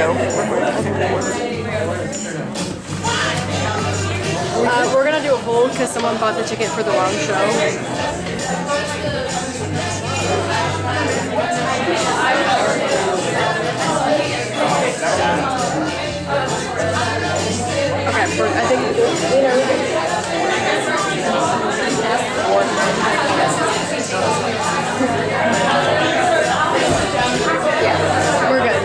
go. We're gonna do a hold because someone bought the ticket for the wrong show. Okay, I think yeah, we're good.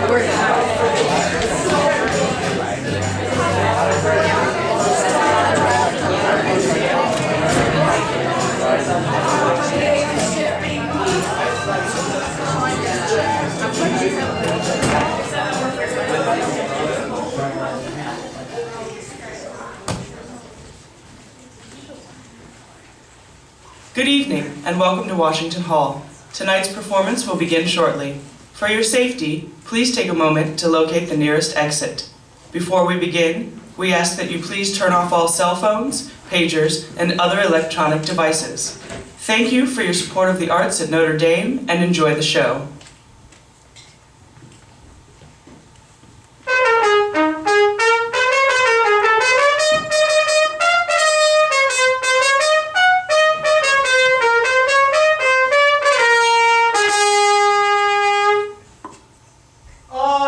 Good evening, and welcome to Washington Hall. Tonight's performance will begin shortly. For your safety, please take a moment to locate the nearest exit. Before we begin, we ask that you please turn off all cell phones, pagers, and other electronic devices. Thank you for your support of the arts at Notre Dame, and enjoy the show.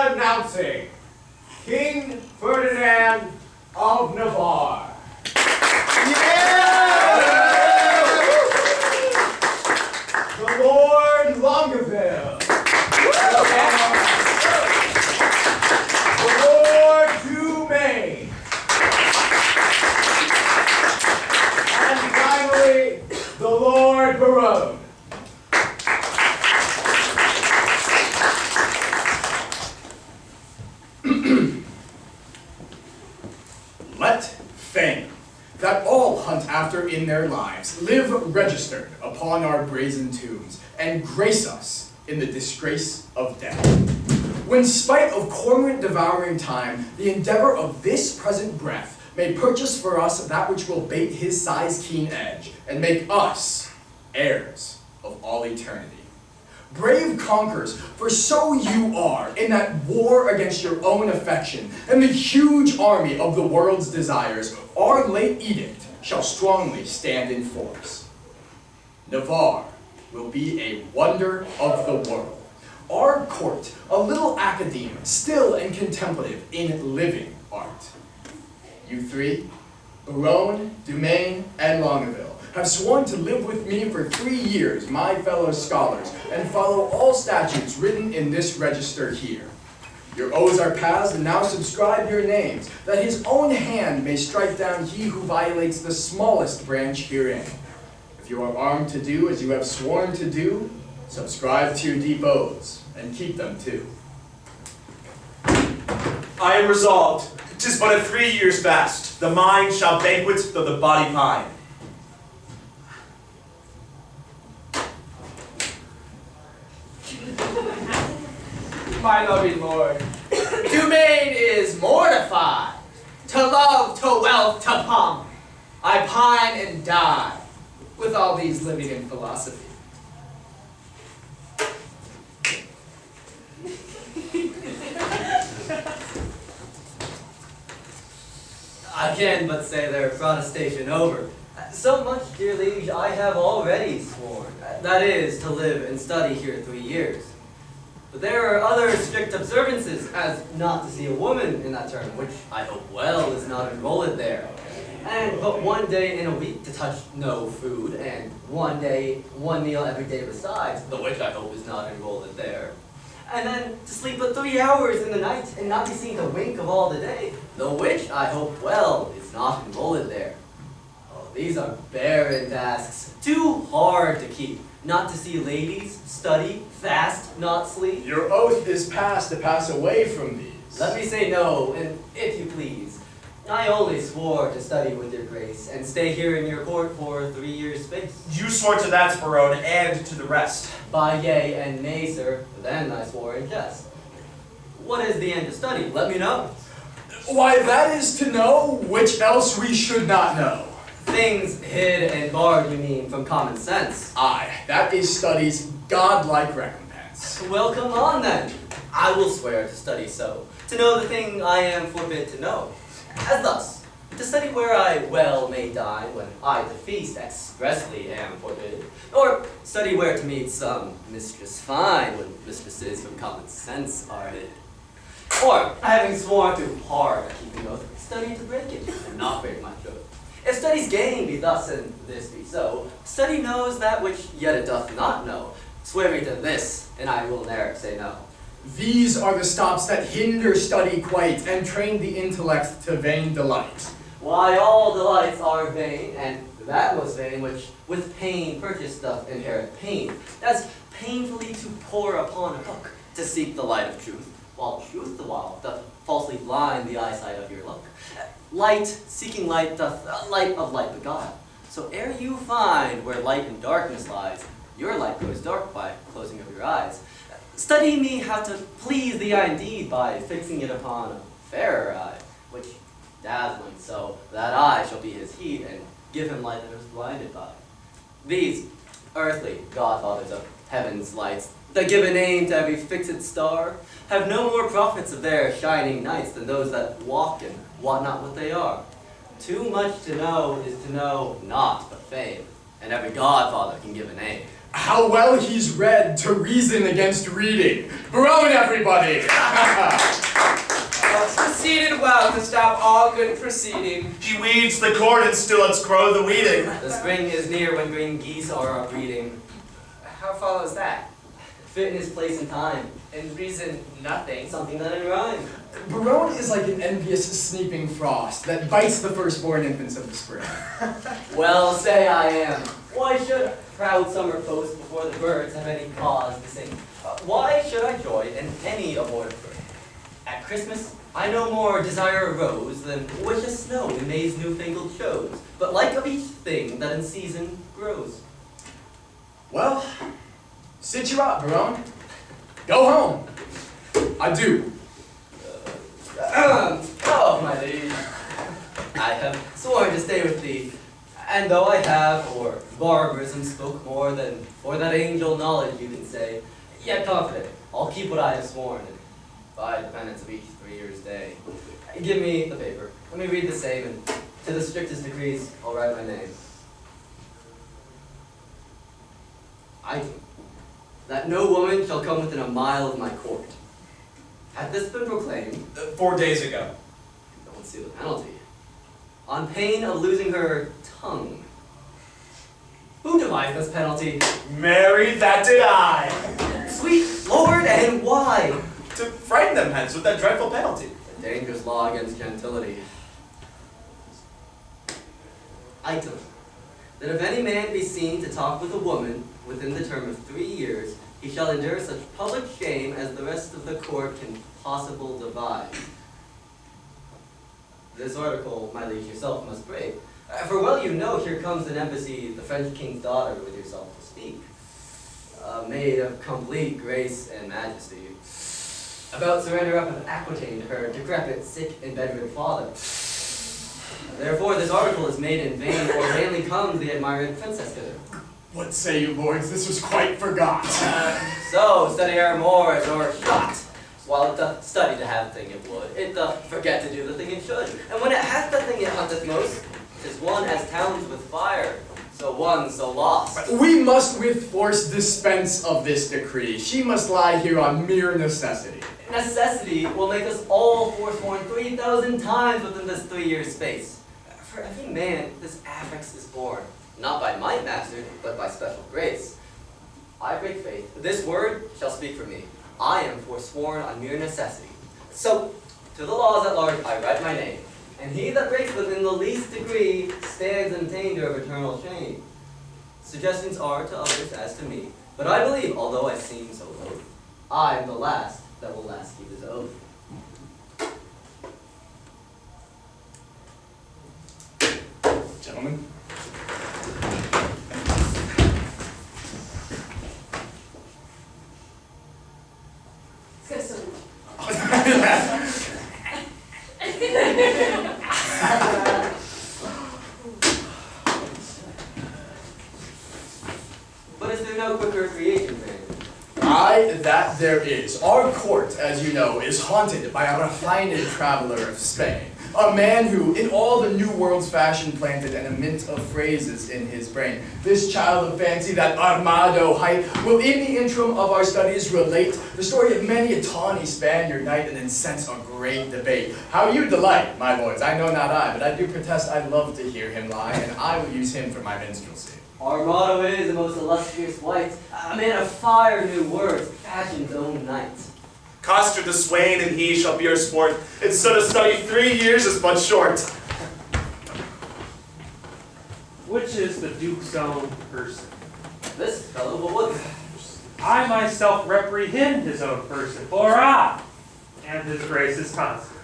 Announcing King Ferdinand of Navarre. The Lord Longueville. The Lord Dumaine. And finally, the Lord Barone. Let fame, that all hunt after in their lives, live registered upon our brazen tombs, and grace us in the disgrace of death. When spite of cormorant devouring time, the endeavor of this present breath may purchase for us that which will bait his sigh's keen edge, and make us heirs of all eternity. Brave conquerors, for so you are, in that war against your own affection, and the huge army of the world's desires, our late edict shall strongly stand in force. Navarre will be a wonder of the world. Our court, a little academe, still and contemplative in living art. You three, Barone, Dumaine, and Longueville, have sworn to live with me for 3 years, my fellow scholars, and follow all statutes written in this register here. Your oaths are passed, and now subscribe your names, that his own hand may strike down he who violates the smallest branch herein. If you are armed to do as you have sworn to do, subscribe to your deep oaths, and keep them too. I am resolved. 'Tis but a 3 years fast. The mind shall banquet, though the body pine. My loving lord, Dumaine is mortified. To love, to wealth, to pomp, I pine and die with all these living in philosophy. I can but say their protestation over. So much, dear liege, I have already sworn. That is, to live and study here 3 years. But there are other strict observances, as not to see a woman in that term, which I hope well is not enrolled there. And but 1 day in a week to touch no food, and 1 day, 1 meal every day besides, the which I hope is not enrolled there. And then to sleep but 3 hours in the night, and not be seen to wink of all the day, the which I hope well is not enrolled there. Oh, these are barren tasks, too hard to keep. Not to see ladies, study, fast, not sleep. Your oath is passed to pass away from these. Let me say no, and if you please. I only swore to study with your grace, and stay here in your court for 3 years' space. You swore to that, Barone, and to the rest. By yea and nay, sir, then I swore in jest. What is the end of study? Let me know. Why, that is to know which else we should not know. Things hid and barred, you mean, from common sense. Aye, that is study's godlike recompense. Well, come on then. I will swear to study so, to know the thing I am forbid to know. As thus, to study where I well may dine, when I to feast expressly am forbid, or study where to meet some mistress fine, when mistresses from common sense are hid. Or, having sworn through hard a keeping oath, study to break it, and not break my troth. If study's gain be thus, and this be so, study knows that which yet it doth not know. Swear me to this, and I will ne'er say no. These are the stops that hinder study quite, and train the intellect to vain delight. Why, all delights are vain, and that was vain which with pain purchased doth inherit pain, as painfully to pore upon a book, to seek the light of truth, while truth the while doth falsely blind the eyesight of your look. Light, seeking light, doth light of light beguile. So ere you find where light and darkness lies, your light grows dark by closing of your eyes. Study me how to please the eye indeed by fixing it upon a fairer eye, which dazzling so that eye shall be his heat and give him light that is blinded by. These earthly godfathers of heaven's lights that give a name to every fixed star have no more profits of their shining nights than those that walk and wot not what they are. Too much to know is to know naught but fame, and every godfather can give a name. How well he's read to reason against reading. Barone, everybody! Proceeded well to stop all good proceeding. He weeds the corn and still lets grow the weeding. The spring is near when green geese are breeding. How follows that? Fit in his place and time. And reason nothing. Something that in rhyme. Barone is like an envious sneaping frost that bites the firstborn infants of the spring. Well, say I am. Why should proud summer post before the birds have any cause to sing? Why should I joy in any abortive birth? At Christmas, I no more desire a rose than wish a snow in May's newfangled shows, but like of each thing that in season grows. Well, sit you out, Barone. Go home. Adieu. Oh, my liege, I have sworn to stay with thee, and though I have, or barbarism spoke more than for that angel knowledge you can say, yet confident, I'll keep what I have sworn, and by the penance of each 3 years' day. Give me the paper, let me read the same, and to the strictest decrees, I'll write my name. Item, that no woman shall come within a mile of my court. Had this been proclaimed 4 days ago. Don't see the penalty. On pain of losing her tongue. Who devised this penalty? Mary, that did I. Sweet Lord, and why? To frighten them hence with that dreadful penalty. A dangerous law against gentility. Item, that if any man be seen to talk with a woman within the term of 3 years, he shall endure such public shame as the rest of the court can possible devise. This article, my liege, yourself must break. For well you know, here comes an embassy, the French king's daughter, with yourself to speak. A maid of complete grace and majesty. About surrender up of Aquitaine to her decrepit, sick, and bedridden father. Therefore this article is made in vain, or vainly comes the admired princess thither. What say you, lords? This was quite forgot. So, study our more as our shot. While it doth study to have the thing it would, it doth forget to do the thing it should. And when it hath the thing it hunteth most, 'tis one as towns with fire, so one so lost. We must with force dispense of this decree. She must lie here on mere necessity. Necessity will make us all forsworn 3,000 times within this 3 years' space. For every man this affix is born, not by might mastered, but by special grace. I break faith. This word shall speak for me. I am forsworn on mere necessity. So, to the laws at large I write my name, and he that breaks them in the least degree stands in danger of eternal shame. Suggestions are to others as to me, but I believe, although I seem so loath, I am the last that will last keep his oath. Gentlemen. But is there no quicker creation, man? Aye, that there is. Our court, as you know, is haunted by a refined traveler of Spain. A man who, in all the new world's fashion, planted an mint of phrases in his brain. This child of fancy, that armado height, will in the interim of our studies relate the story of many a tawny Spaniard knight and incense a great debate. How you delight, my boys, I know not I, but I do protest I love to hear him lie, and I will use him for my minstrelsy. Our motto is the most illustrious wight, a man of fire, new words, fashion's own knight. Coster the swain, and he shall be your sport. Instead of study 3 years is but short. Which is the Duke's own person? This fellow, what? I myself reprehend his own person, for I am his grace's consort.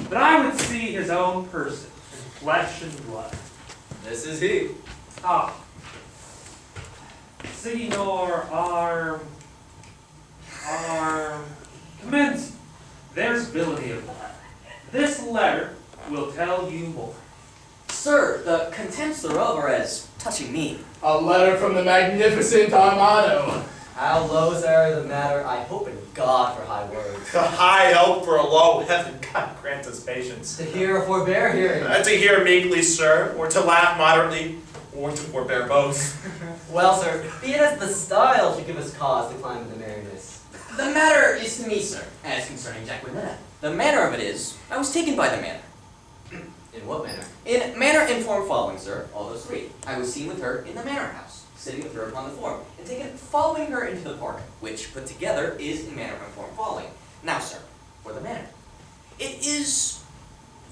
But I would see his own person in flesh and blood. This is he. Ah. Signor arm. Commence. There's villainy of the letter. This letter will tell you more. Sir, the contents thereof are as touching me. A letter from the magnificent Armado. How low are the matter? I hope in God for high words. To high help for a low heaven, God grant us patience. To hear or forbear hearing. To hear meekly, sir, or to laugh moderately, or to forbear both. Well, sir, be it as the style should give us cause to climb into merriness. The matter is to me, sir, as concerning Jacqueline. The manner of it is, I was taken by the manner. In what manner? In manner and form following, sir, all those three. I was seen with her in the manor house, sitting with her upon the form, and taken following her into the park, which put together is in manner and form following. Now, sir, for the manner. It is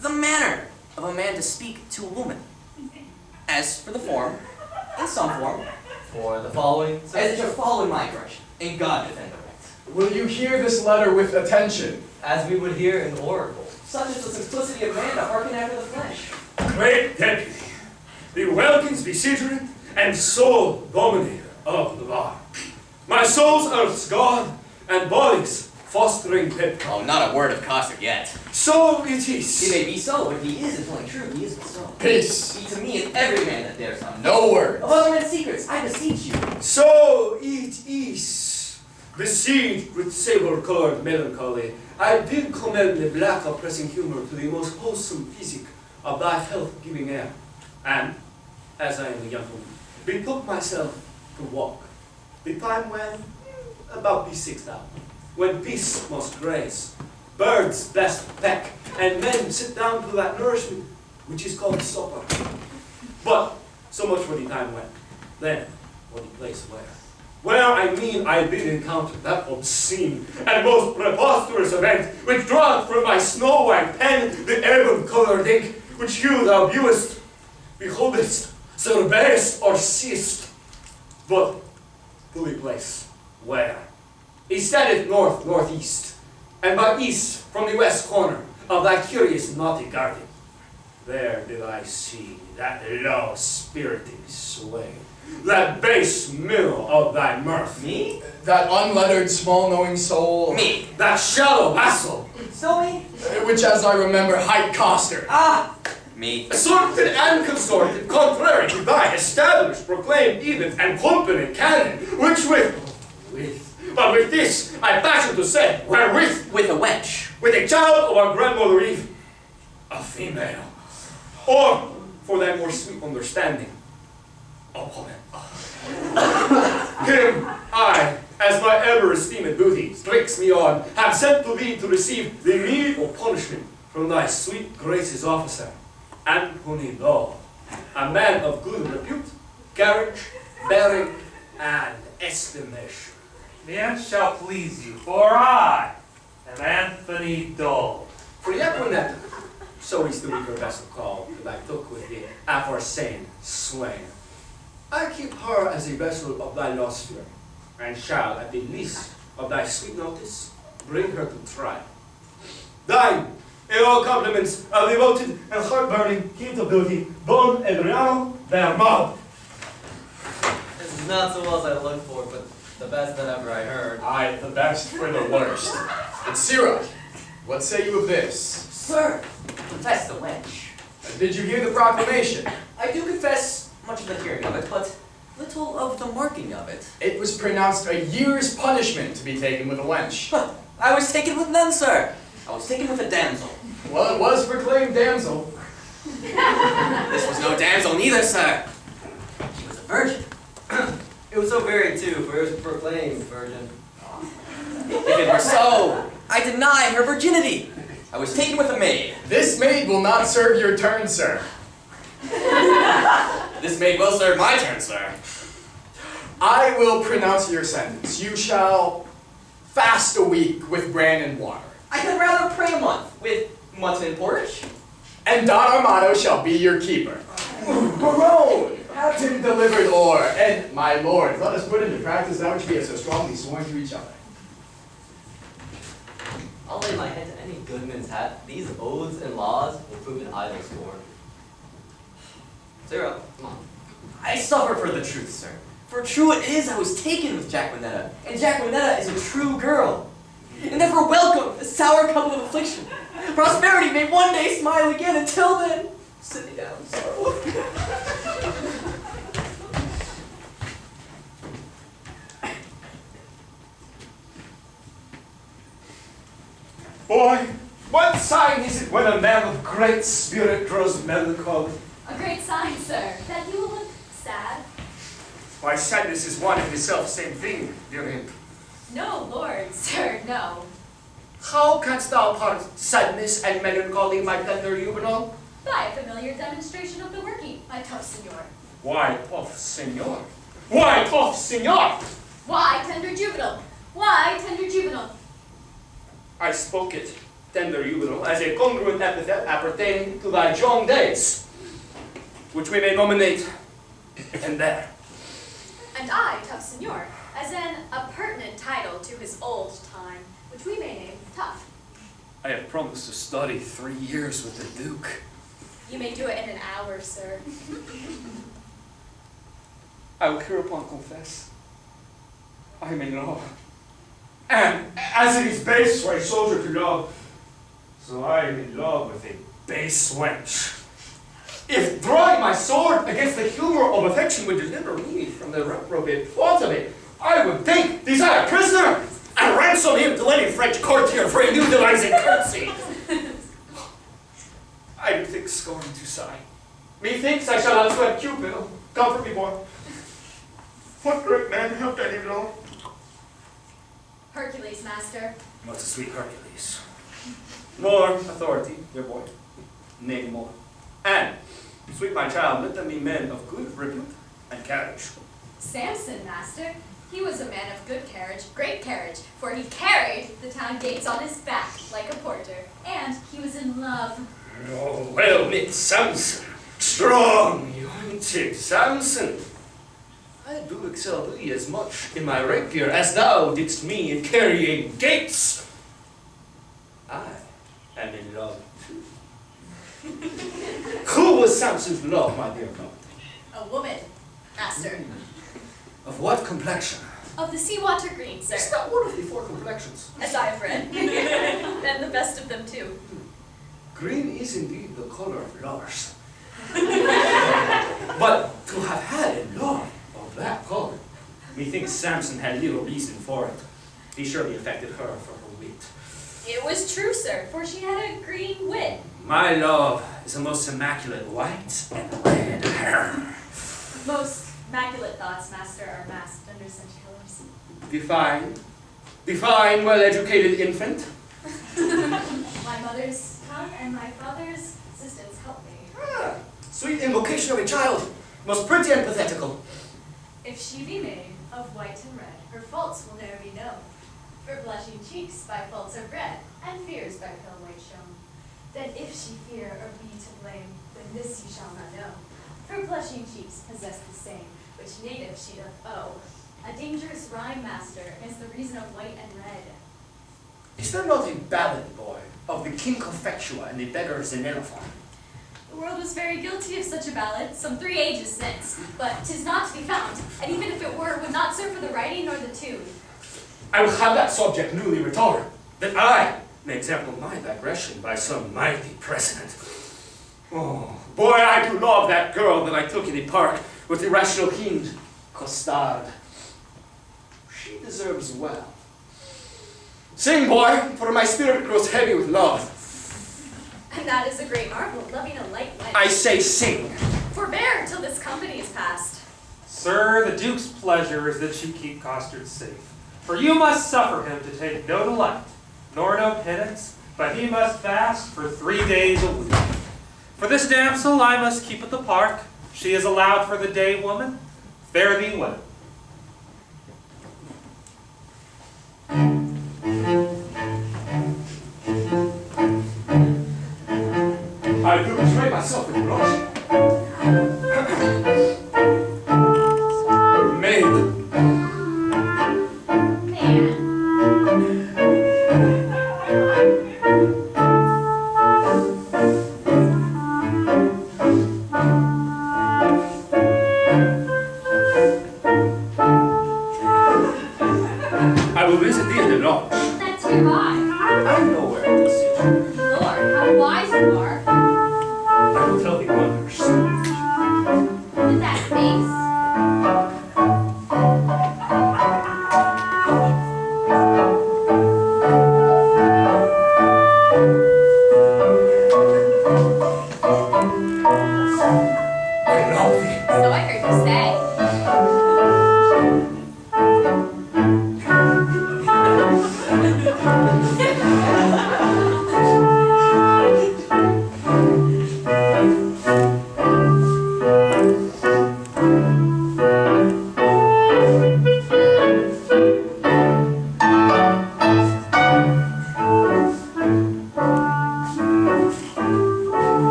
the manner of a man to speak to a woman. As for the form, in some form, For the following. as it shall follow in my direction, and God defend the right. Will you hear this letter with attention? As we would hear an oracle. Such is the simplicity of man to hearken after the flesh. Great deputy, the Welkins Vicegerent and sole dominator of Navarre. My soul's earth's god, and body's fostering pip. Oh, not a word of Cossack yet. So it He is. may be so, but if he is telling true, he is but so. Peace. Be to me and every man that dares not. No words. Of other men's secrets, I beseech you. So it is. Besieged with saber-colored melancholy, I did commend the black oppressing humor to the most wholesome physic of thy health-giving air. And, as I am a young woman, betook myself to walk. The time when, about B6 now, when peace must grace, birds bless the peck, and men sit down to that nourishment which is called supper. But, so much for the time when. Then, for the place where. Where, I mean, I did encounter that obscene and most preposterous event, which draweth from my snow-white pen the ebon-colored ink, which you thou viewest, beholdest, surveyest, or seest. But, to the place where. He standeth north-northeast, and by east from the west corner of thy curious naughty garden. There did I see that low-spirited sway, that base mill of thy mirth. Me? That unlettered, small-knowing soul. Me. That shallow vassal, Still me? Which, as I remember, hight Coster. Ah! Me. assorted and consorted, contrary to thy established, proclaimed edicts and company canon, which but with this, I fashion to say, wherewith, With a wench. with a child of our grandmother Eve, a female, or, for thy more sweet understanding, a woman. Him I, as my ever-esteemed duty strikes me on, have sent to thee to receive the meed of punishment from thy sweet grace's officer, Anthony Law, a man of good repute, carriage, bearing, and estimation. The end shall please you, for I am Anthony Dole. For Yaquinetta, so is the weaker vessel called that I took with the aforesaid swain. I keep her as a vessel of thy lost fear, and shall, at the least of thy sweet notice, bring her to trial. Thine, in all compliments of devoted and heart-burning capability, Don Adriano de Armado. This is not so well as I looked for, but the best that ever I heard. Aye, the best for the worst. And Sirach, what say you of this? Sir, confess the wench. Did you hear the proclamation? I do confess much of the hearing of it, but little of the marking of it. It was pronounced a year's punishment to be taken with a wench. I was taken with none, sir. I was taken with a damsel. Well, it was proclaimed damsel. This was no damsel neither, sir. She was a virgin. It was so very too, for it was proclaimed virgin. If it were so, I deny her virginity. I was taken with a maid. This maid will not serve your turn, sir. This maid will serve my turn, sir. I will pronounce your sentence. You shall fast a week with bran and water. I had rather pray a month with mutton and porridge. And Don Armado shall be your keeper. Barone, have him delivered o'er. And my lord, let us put into practice that which we have so strongly sworn to each other. I'll lay my head to any goodman's hat. These oaths and laws will prove an idle scorn. Zero, come on. I suffer for the truth, sir. For true it is I was taken with Jacquinetta, and Jacquinetta is a true girl. And therefore welcome the sour cup of affliction. Prosperity may one day smile again. Until then, sit me down, sorrow. Boy, what sign is it when a man of great spirit grows melancholy? A great sign, sir, that you will look sad. Why, sadness is one and the self-same thing, dear imp. No, lord, sir, no. How canst thou part sadness and melancholy, my tender juvenal? By a familiar demonstration of the working, my tough senor. Why, tough senor? Why, tough senor? Why, tender juvenile? Why, tender juvenile? I spoke it, tender juvenal, as a congruent epithet appertaining to thy young days, which we may nominate and there. And I, tough senor, as an appurtenant title to his old time, which we may name tough. I have promised to study 3 years with the Duke. You may do it in an hour, sir. I will hereupon confess I am in love. And as it is base for a soldier to love, so I am in love with a base wench. If drawing my sword against the humor of affection would deliver me from the reprobate thoughts of it, I would take desire prisoner and ransom him to any French courtier for a new devising courtesy. I do think scorn to sigh. Methinks I shall outsweat Cupid. Comfort me, boy. What great man have any law? Hercules, master. What's a sweet Hercules? More authority, dear boy. Nay, more. And, sweet my child, let them be men of good repute and carriage. Samson, master. He was a man of good carriage, great carriage, for he carried the town gates on his back like a porter, and he was in love. Oh, well knit Samson, strong, unted Samson. I do excel thee as much in my rapier as thou didst me in carrying gates. I am in love too. Who was Samson's love, my dear friend? A woman, master. Of what complexion? Of the seawater green, sir. It's not one of the 4 complexions. As I have read. And the best of them, too. Green is indeed the color of lovers. But to have had a love of that color, methinks Samson had little reason for it. He surely affected her for her wit. It was true, sir, for she had a green wit. My love is a most immaculate white and red hair. Most immaculate thoughts, master, are masked under such colors. Define, well-educated infant. My mother's tongue and my father's assistance help me. Ah, sweet invocation of a child, most pretty and pathetical. If she be made of white and red, her faults will ne'er be known. For blushing cheeks by faults are bred, and fears by pale white shown. Then if she fear or be to blame, then this ye shall not know. For blushing cheeks possess the same, which native she doth owe. A dangerous rhyme, master, is the reason of white and red. Is there not a ballad, boy, of the King Cophetua and the beggar Xenophon? The world was very guilty of such a ballad, some 3 ages since, but 'tis not to be found, and even if it were, would not serve for the writing nor the tune. I will have that subject newly retired, that I may example my digression by some mighty precedent. Oh, boy, I do love that girl that I took in the park with the rational hind, costard. She deserves well. Sing, boy, for my spirit grows heavy with love. And that is a great marvel, loving a light wench. I say sing. Forbear till this company is past. Sir, the Duke's pleasure is that you keep Costard safe. For you must suffer him to take no delight, nor no penance, but he must fast for 3 days a week. For this damsel I must keep at the park. She is allowed for the day, woman. Fare thee well. I do betray myself in blush. Maid. I will visit thee in the lodge. That's hereby. I know where to sit. Lord, how wise you are. I will tell thee wonders. With that face. I love thee. So I heard you say.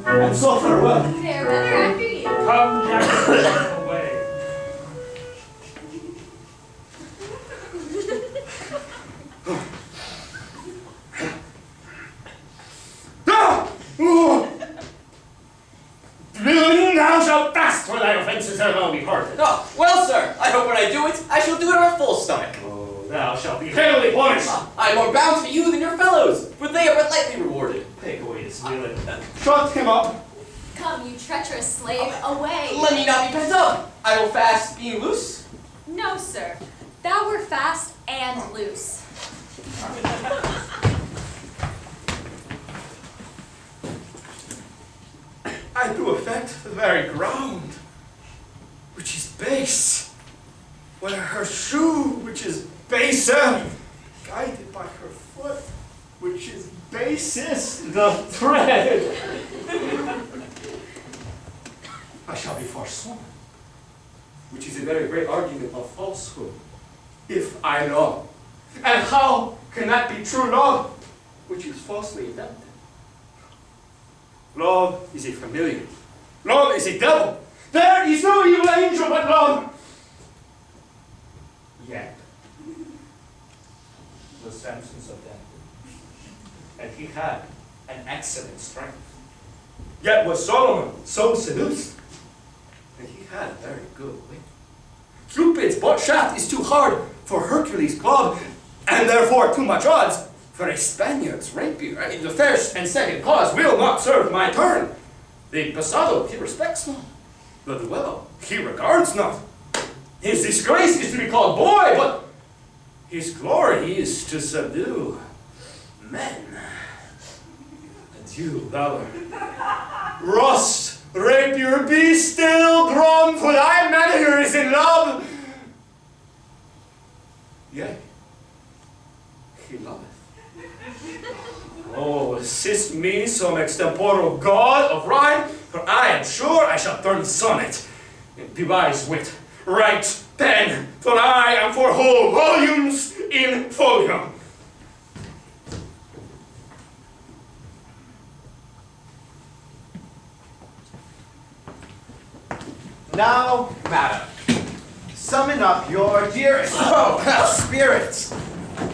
And so farewell. Fair weather after you. Come, Jack, away. Thou shalt fast for thy offences ere thou be pardoned. Oh, well, sir, I hope when I do it, I shall do it on a full stomach. Oh, thou shalt be heavily punished. I am more bound to you than your fellows, for they are but lightly rewarded. Take away this villain. Shut him up. Come, you treacherous slave, away. Let me not be pent up. I will fast being loose. No, sir. Thou were fast and loose. I do affect the very ground, which is base, where her shoe, which is baser, guided by her foot, which is basest, the thread. I shall be forsworn, which is a very great argument of falsehood, if I love. And how can that be true love, which is falsely invented? Love is a familiar. Love is a devil. There is no evil angel but love. Yet, was Samson so dead? And he had an excellent strength. Yet was Solomon so seduced? And he had a very good wit. Cupid's butt shaft is too hard for Hercules' club, and therefore too much odds for a Spaniard's rapier. I mean, the first and second cause will not serve my turn. The pasado he respects not, the duello he regards not. His disgrace is to be called boy, but his glory is to subdue men. Adieu, valor. Rust, rapier, be still, drum, for thy manager is in love. Yea, he loveth. Oh, assist me, some extemporal god of rhyme, for I am sure I shall turn sonnet, devise wit, write pen, for I am for whole volumes in folio. Now, madam, summon up your dearest spirits.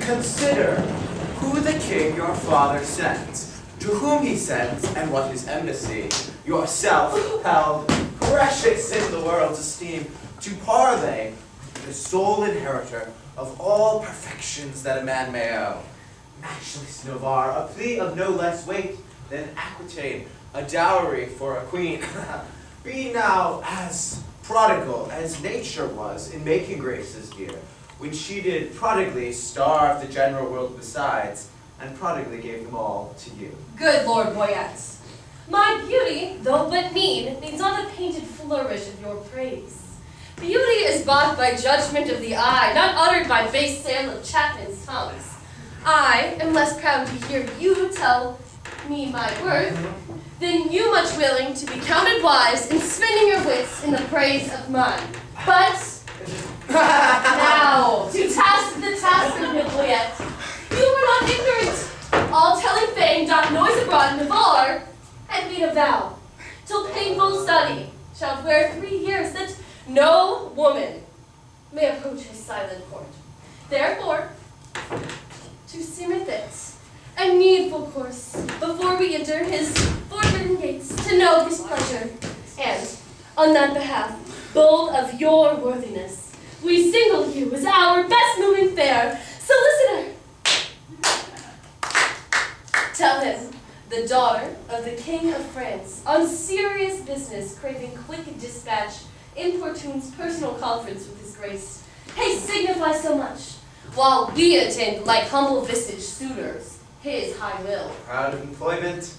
Consider who the king your father sends, to whom he sends, and what his embassy, yourself held precious in the world's esteem, to parley the sole inheritor of all perfections that a man may owe. Matchless Navarre, a plea of no less weight than Aquitaine, a dowry for a queen. Be now as prodigal as nature was in making graces dear, which she did prodigally starve the general world besides, and prodigally gave them all to you. Good Lord Boyette, my beauty, though but mean, needs not a painted flourish of your praise. Beauty is bought by judgment of the eye, not uttered by base sale of chapmen's tongues. I am less proud to hear you tell me my worth, than you much willing to be counted wise in spending your wits in the praise of mine. But now, to task the task of Nicolet, you were not ignorant. All telling fame doth noise abroad in Navarre, and made a vow, till painful study shalt wear 3 years, that no woman may approach his silent court. Therefore, to seemeth it a needful course, before we enter his forbidden gates, to know his pleasure, and, on that behalf, bold of your worthiness, we single you as our best moving fair solicitor. Tell him, the daughter of the King of France, on serious business, craving quick dispatch, importunes personal conference with his grace. Hey, signify so much, while we attend like humble visaged suitors his high will. Proud of employment,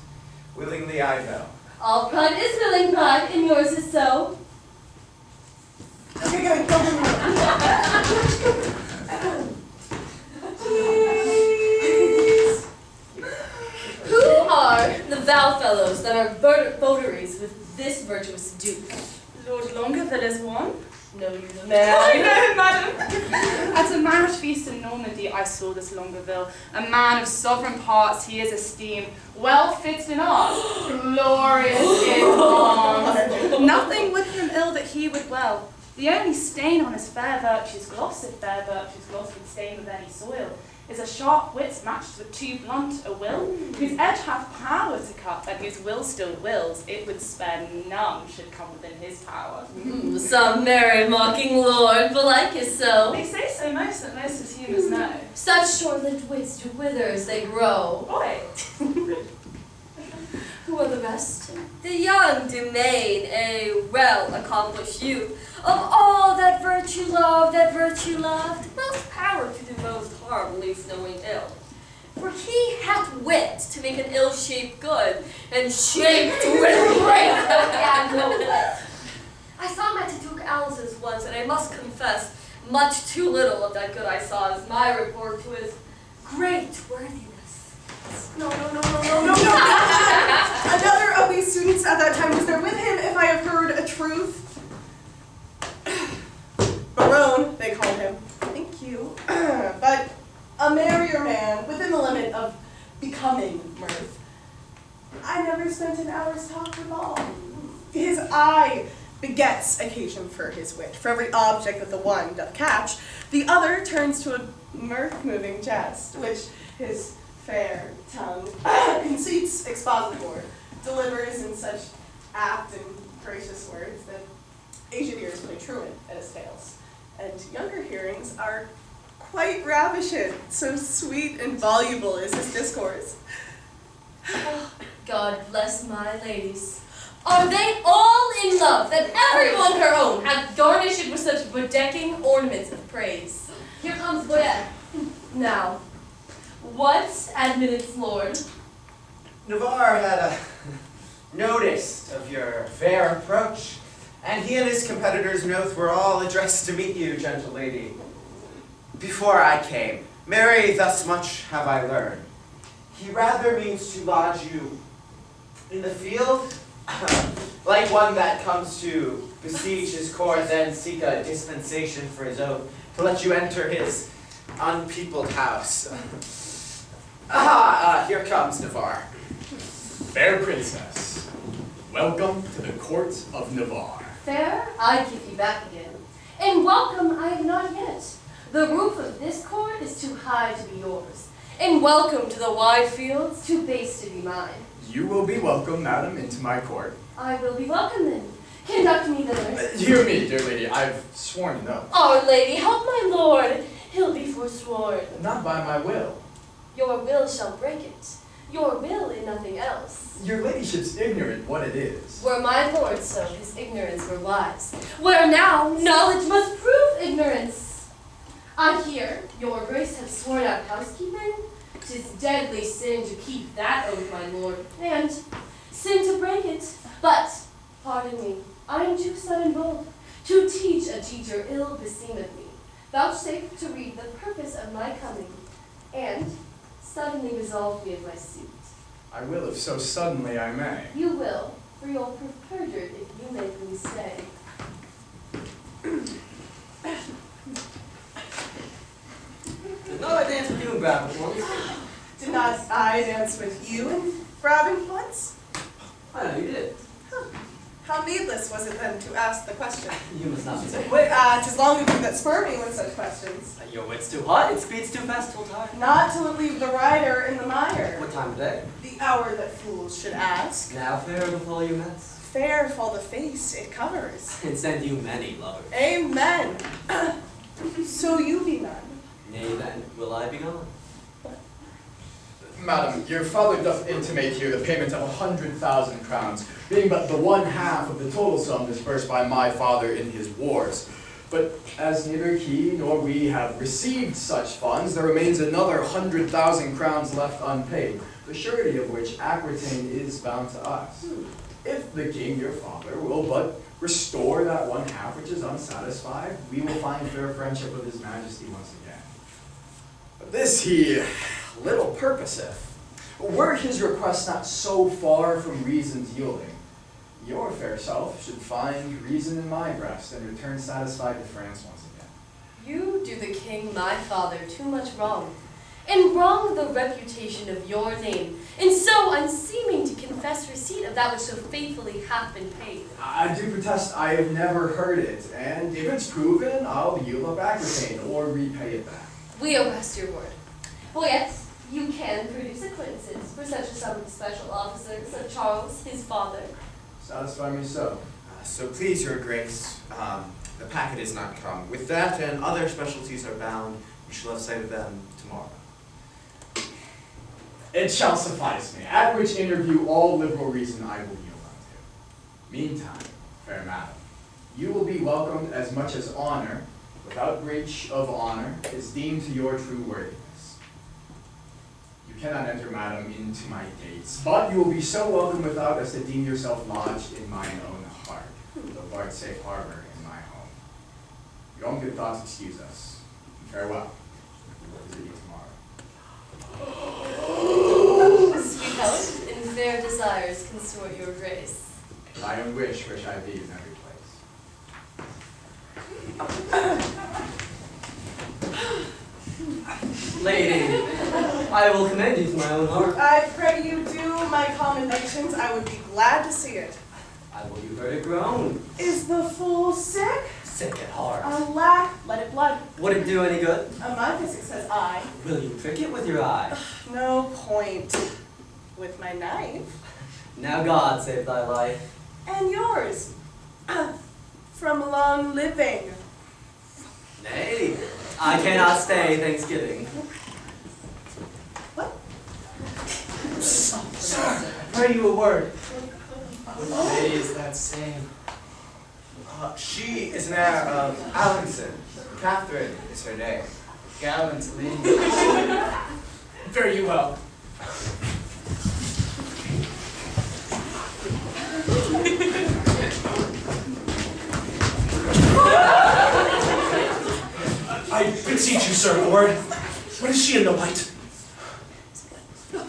willingly I go. All pride is willing pride, and yours is so. Okay, go. Who are the vow fellows that are votaries with this virtuous duke? Lord Longueville is one. Know you the man? I know, madam. At a marriage feast in Normandy, I saw this Longueville, a man of sovereign parts. He is esteemed, well fitted in arts, glorious in arms. Nothing with him ill that he would well. The only stain on his fair virtues, gloss if fair virtues gloss would stain with any soil, is a sharp wit matched with too blunt a will, whose edge hath power to cut, and whose will still wills, it would spare none should come within his power. Some merry mocking lord, belike is so. They say so most that most as humans know. Such short-lived wits do wither as they grow. Boy! Who are the rest? The young Dumaine, a well-accomplished youth, of all that virtue loved, most power to do most harm, least knowing ill. For he hath wit to make an ill shape good, and shape to win great and no wit. I saw him at Duke Alice's once, and I must confess, much too little of that good I saw is my report to his great worthiness. No. Another of these students at that time was there with him, if I have heard a truth. Baron, they called him. Thank you. But a merrier man within the limit of becoming mirth. I never spent an hour's talk with all. His eye begets occasion for his wit. For every object that the one doth catch, the other turns to a mirth-moving jest, which his fair tongue conceits expositor, delivers in such apt and gracious words that aged ears play truant at his tales, and younger hearings are quite ravishing, so sweet and voluble is his discourse. God bless my ladies. Are they all in love, that every one her own hath garnished it with such bedecking ornaments of praise? Here comes Boyette. Now, what admittance, Lord? Navarre had a notice of your fair approach, and he and his competitors' note were all addressed to meet you, gentle lady. Before I came, marry, thus much have I learned. He rather means to lodge you in the field, like one that comes to besiege his court, then seek a dispensation for his oath, to let you enter his unpeopled house. Here comes Navarre. Fair princess, welcome to the court of Navarre. Fair, I give you back again. And welcome I have not yet. The roof of this court is too high to be yours. And welcome to the wide fields, too base to be mine. You will be welcome, madam, into my court. I will be welcome then. Conduct me thither. Hear me, dear lady, I've sworn an oath. Our lady, help my lord. He'll be forsworn. Not by my will. Your will shall break it. your will in nothing else. Your ladyship's ignorant what it is. Were my lord so, his ignorance were wise. Where now, knowledge must prove ignorance. I hear your grace hath sworn out housekeeping. 'Tis deadly sin to keep that oath, my lord, and sin to break it. But, pardon me, I am too sudden bold to teach a teacher ill beseemeth me. Vouchsafe to read the purpose of my coming, and suddenly resolve me of my suit. I will if so suddenly I may. You will, for you'll prove perjured if you make me stay. Did not I dance with you in Brabant once? Did not I dance with you in Brabant once? I know you did. How needless was it then to ask the question? You must not be so quick. 'Tis long of you that spur me with such questions. Your wit's too hot, it speeds too fast, full time. Not till it leave the rider in the mire. What time of day? The hour that fools should ask. Now fair befall you mess, Fair fall the face it covers. and send you many lovers. Amen. So you be none. Nay then, will I be gone? Madam, your father doth intimate here the payment of 100,000 crowns, being but the one half of the total sum disbursed by my father in his wars. But as neither he nor we have received such funds, there remains another 100,000 crowns left unpaid, the surety of which Aquitaine is bound to us. If the king, your father, will but restore that one half which is unsatisfied, we will find fair friendship with his majesty once again. But this he little purposeth. Were his request not so far from reason's yielding, your fair self should find reason in my breast and return satisfied to France once again. You do the king, my father, too much wrong, and wrong the reputation of your name, and so unseeming to confess receipt of that which so faithfully hath been paid. I do protest I have never heard it, and if it's proven, I'll yield up Aquitaine or repay it back. We arrest your word. Well, yet, you can produce acquaintances for such a sum of special officers of Charles, his father. Satisfy me so. So please your grace, the packet is not come. With that and other specialties are bound, you shall have sight of them tomorrow. It shall suffice me, at which interview all liberal reason I will yield unto. Meantime, fair madam, you will be welcomed as much as honor, without breach of honor, is deemed to your true worthiness. You cannot enter, madam, into my gates, but you will be so welcome without as to deem yourself lodged in mine own heart, the Bard's safe harbor in my home. Your own good thoughts excuse us. Farewell. We'll visit you tomorrow. Sweet health and fair desires consort your grace. Thy own wish I be in every place. Lady, I will commend you to my own heart. I pray you do my commendations. I would be glad to see it. I will you heard it groan. Is the fool sick? Sick at heart. Alack, let it blood. Would it do any good? My physic says I. Will you prick it with your eye? No point. With my knife. Now God save thy life. And yours. From long living. Nay, I cannot stay Thanksgiving. What? Sir, pray you a word. What lady is that same? She is an heir of Allinson. Catherine is her name. Gallant lady. Fare you well. I beseech you, sir, Lord. When is she in the light? Sometime,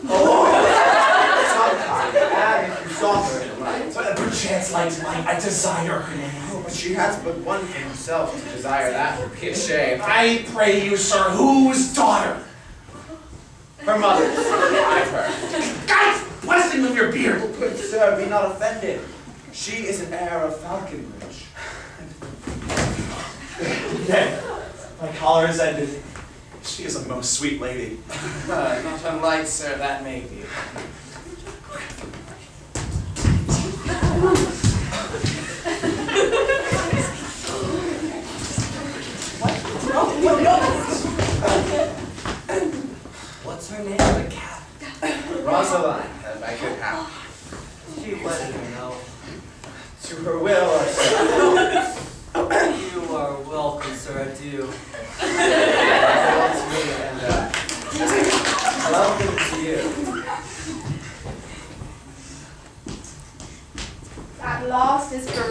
and if you saw her in the light. But perchance, light, I desire her name. Oh, but she has but one for herself to desire that would be a shame. I pray you, sir, whose daughter? Her mother, I've heard. God's blessing with your beard. Oh, good sir, be not offended. She is an heir of Falconbridge. Then, my collar is ended. She is a most sweet lady. Not unlike, sir, that may be. What's her name? The cat. Rosa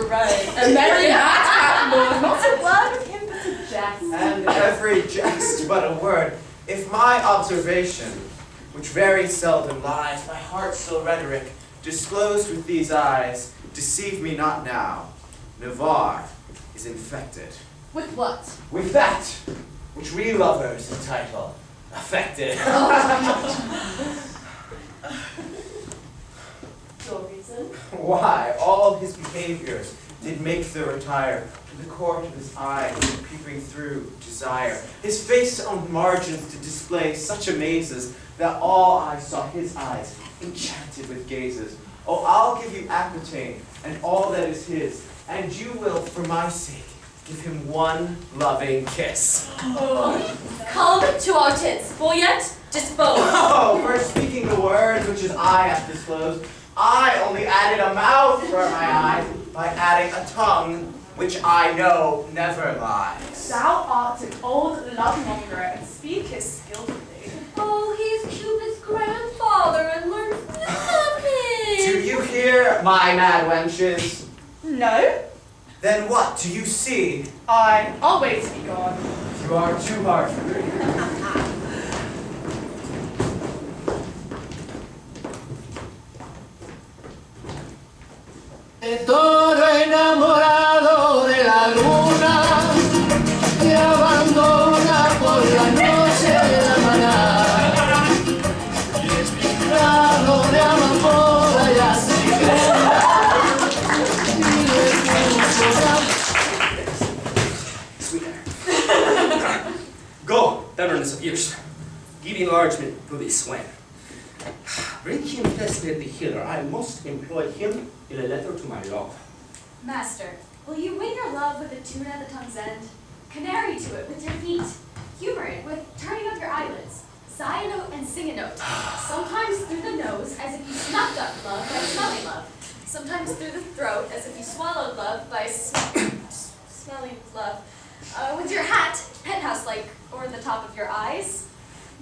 right. A merry madcap, Lord, not a word with him but a jest. And every jest but a word. If my observation, which very seldom lies, my heart so rhetoric, disclosed with these eyes, deceive me not now. Navarre is infected. With what? With that which we lovers entitle affected. Your reason? Why, all his behaviors did make the retire to the court of his eye, peeping through desire. His face on margins to display such amazes, that all eyes saw his eyes, enchanted with gazes. Oh, I'll give you Aquitaine, and all that is his, and you will, for my sake, give him one loving kiss. Come to our tents, for yet dispose. Oh, for speaking the words which his eye hath disclosed, I only added a mouth for my eyes by adding a tongue which I know never lies. Thou art an old lovemonger and speakest skillfully. Oh, he's Cupid's grandfather and learns nothing. Do you hear, my mad wenches? No, Then what do you see? I'll wait to be gone. You are too hard for me. Toro enamorado de la luna que abandona por la noche la manada y despintado de amapola y acicala y Sweetheart. Go, Baroness of Years. Give enlargement to this swain. Bring him definitely hither. I must employ him in a letter to my love. Master, will you win your love with a tuna at the tongue's end? Canary to it with your feet. Humor it with turning up your eyelids. Sigh a note and sing a note. Sometimes through the nose, as if you snuffed up love by smelling love. Sometimes through the throat, as if you swallowed love by smelling love. With your hat, penthouse-like, over the top of your eyes.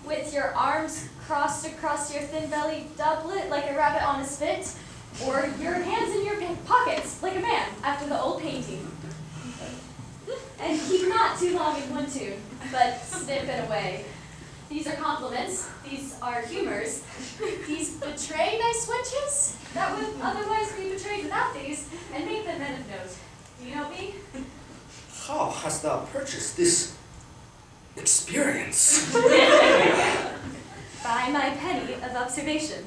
With your arms crossed across your thin belly doublet like a rabbit on a spit. Or your hands in your pockets, like a man, after the old painting. And keep not too long in one tune, but snip it away. These are compliments, these are humors, these betray nice wenches that would otherwise be betrayed without these, and make them men of note. Do you know me? How hast thou purchased this experience? By my penny of observation.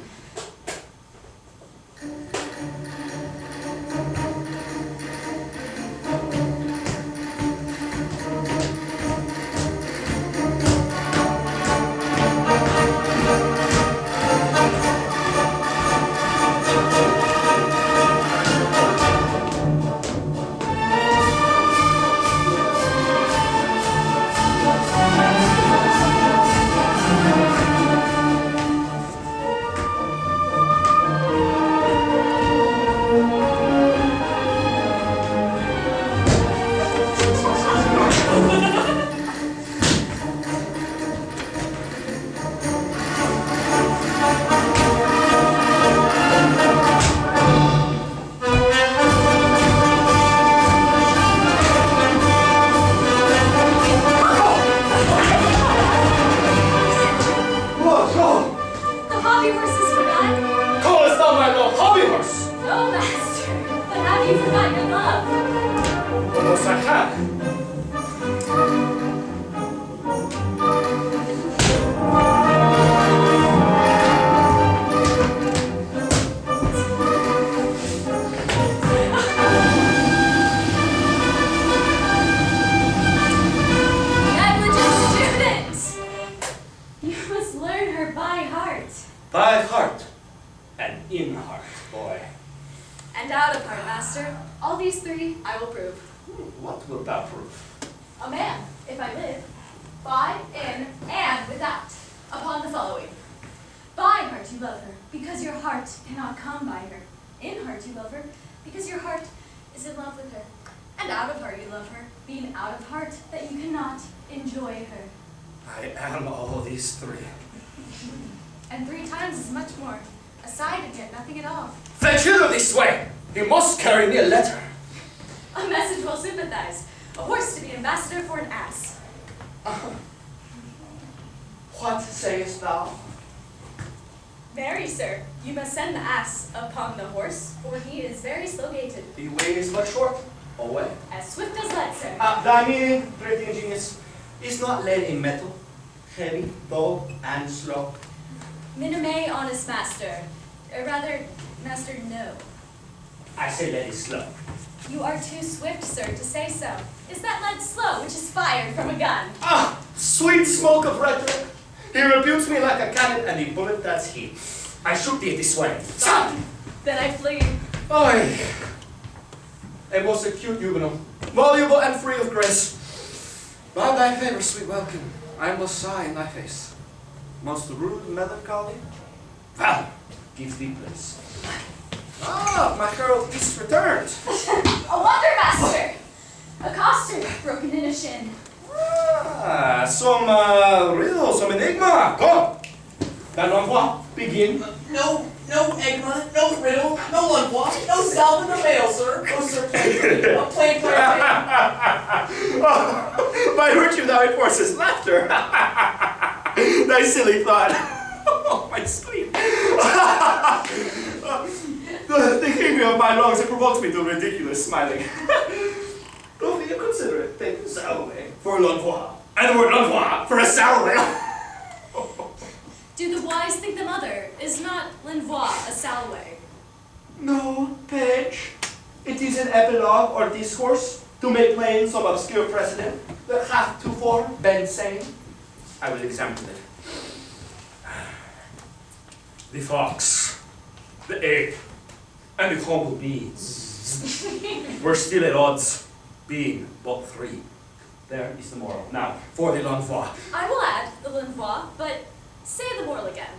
By heart and in heart, boy. And out of heart, master. All these three I will prove. What wilt thou prove? A man, if I live, by, in, and without, upon the following. By heart you love her, because your heart cannot come by her. In heart you love her, because your heart is in love with her. And out of heart you love her, being out of heart that you cannot enjoy her. I am all these three. And 3 times as much more, aside and yet nothing at all. Fetch hither this way! He must carry me a letter. A message well sympathized. A horse to be ambassador for an ass. What sayest thou? Marry, sir, you must send the ass upon the horse, for he is very slow-gated. The way is but short. Away. As swift as lead, sir. Thy meaning, pretty ingenious, is not lead a metal, heavy, dull, and slow. Minime, honest master. Or rather, master, no. I say lead is slow. You are too swift, sir, to say so. Is that lead slow, which is fired from a gun? Ah, sweet smoke of rhetoric. He rebukes me like a cannon, and the bullet that's he. I shoot thee this way. Then I flee. Aye. A most acute juvenile, voluble and free of grace. By thy favor, sweet welcome, I must sigh in thy face. Most rude melancholy? Well, give thee place. Ah, my herald is returned. A wonder, master! A coster broken in a shin. Ah, some riddle, some enigma. Come. Then l'envoi, begin. No enigma, no riddle, no l'envoi, no salve in the mail, sir. No, sir, plain. By virtue thou enforcest laughter. Thy silly thought. Oh, my spleen. The king of my lungs, it provokes me to ridiculous smiling. Don't you consider it? Take the salve for l'envoi, and the word l'envoi for a salve. Do the wise think the mother is not l'envoi a salve? No, page. It is an epilogue or discourse to make plain some obscure precedent that hath tofore been sane. I will examine it. The fox, the ape, and the humble bees were still at odds, being but three. There is the moral. Now, for the l'envoi. I will add the l'envoi, but say the moral again.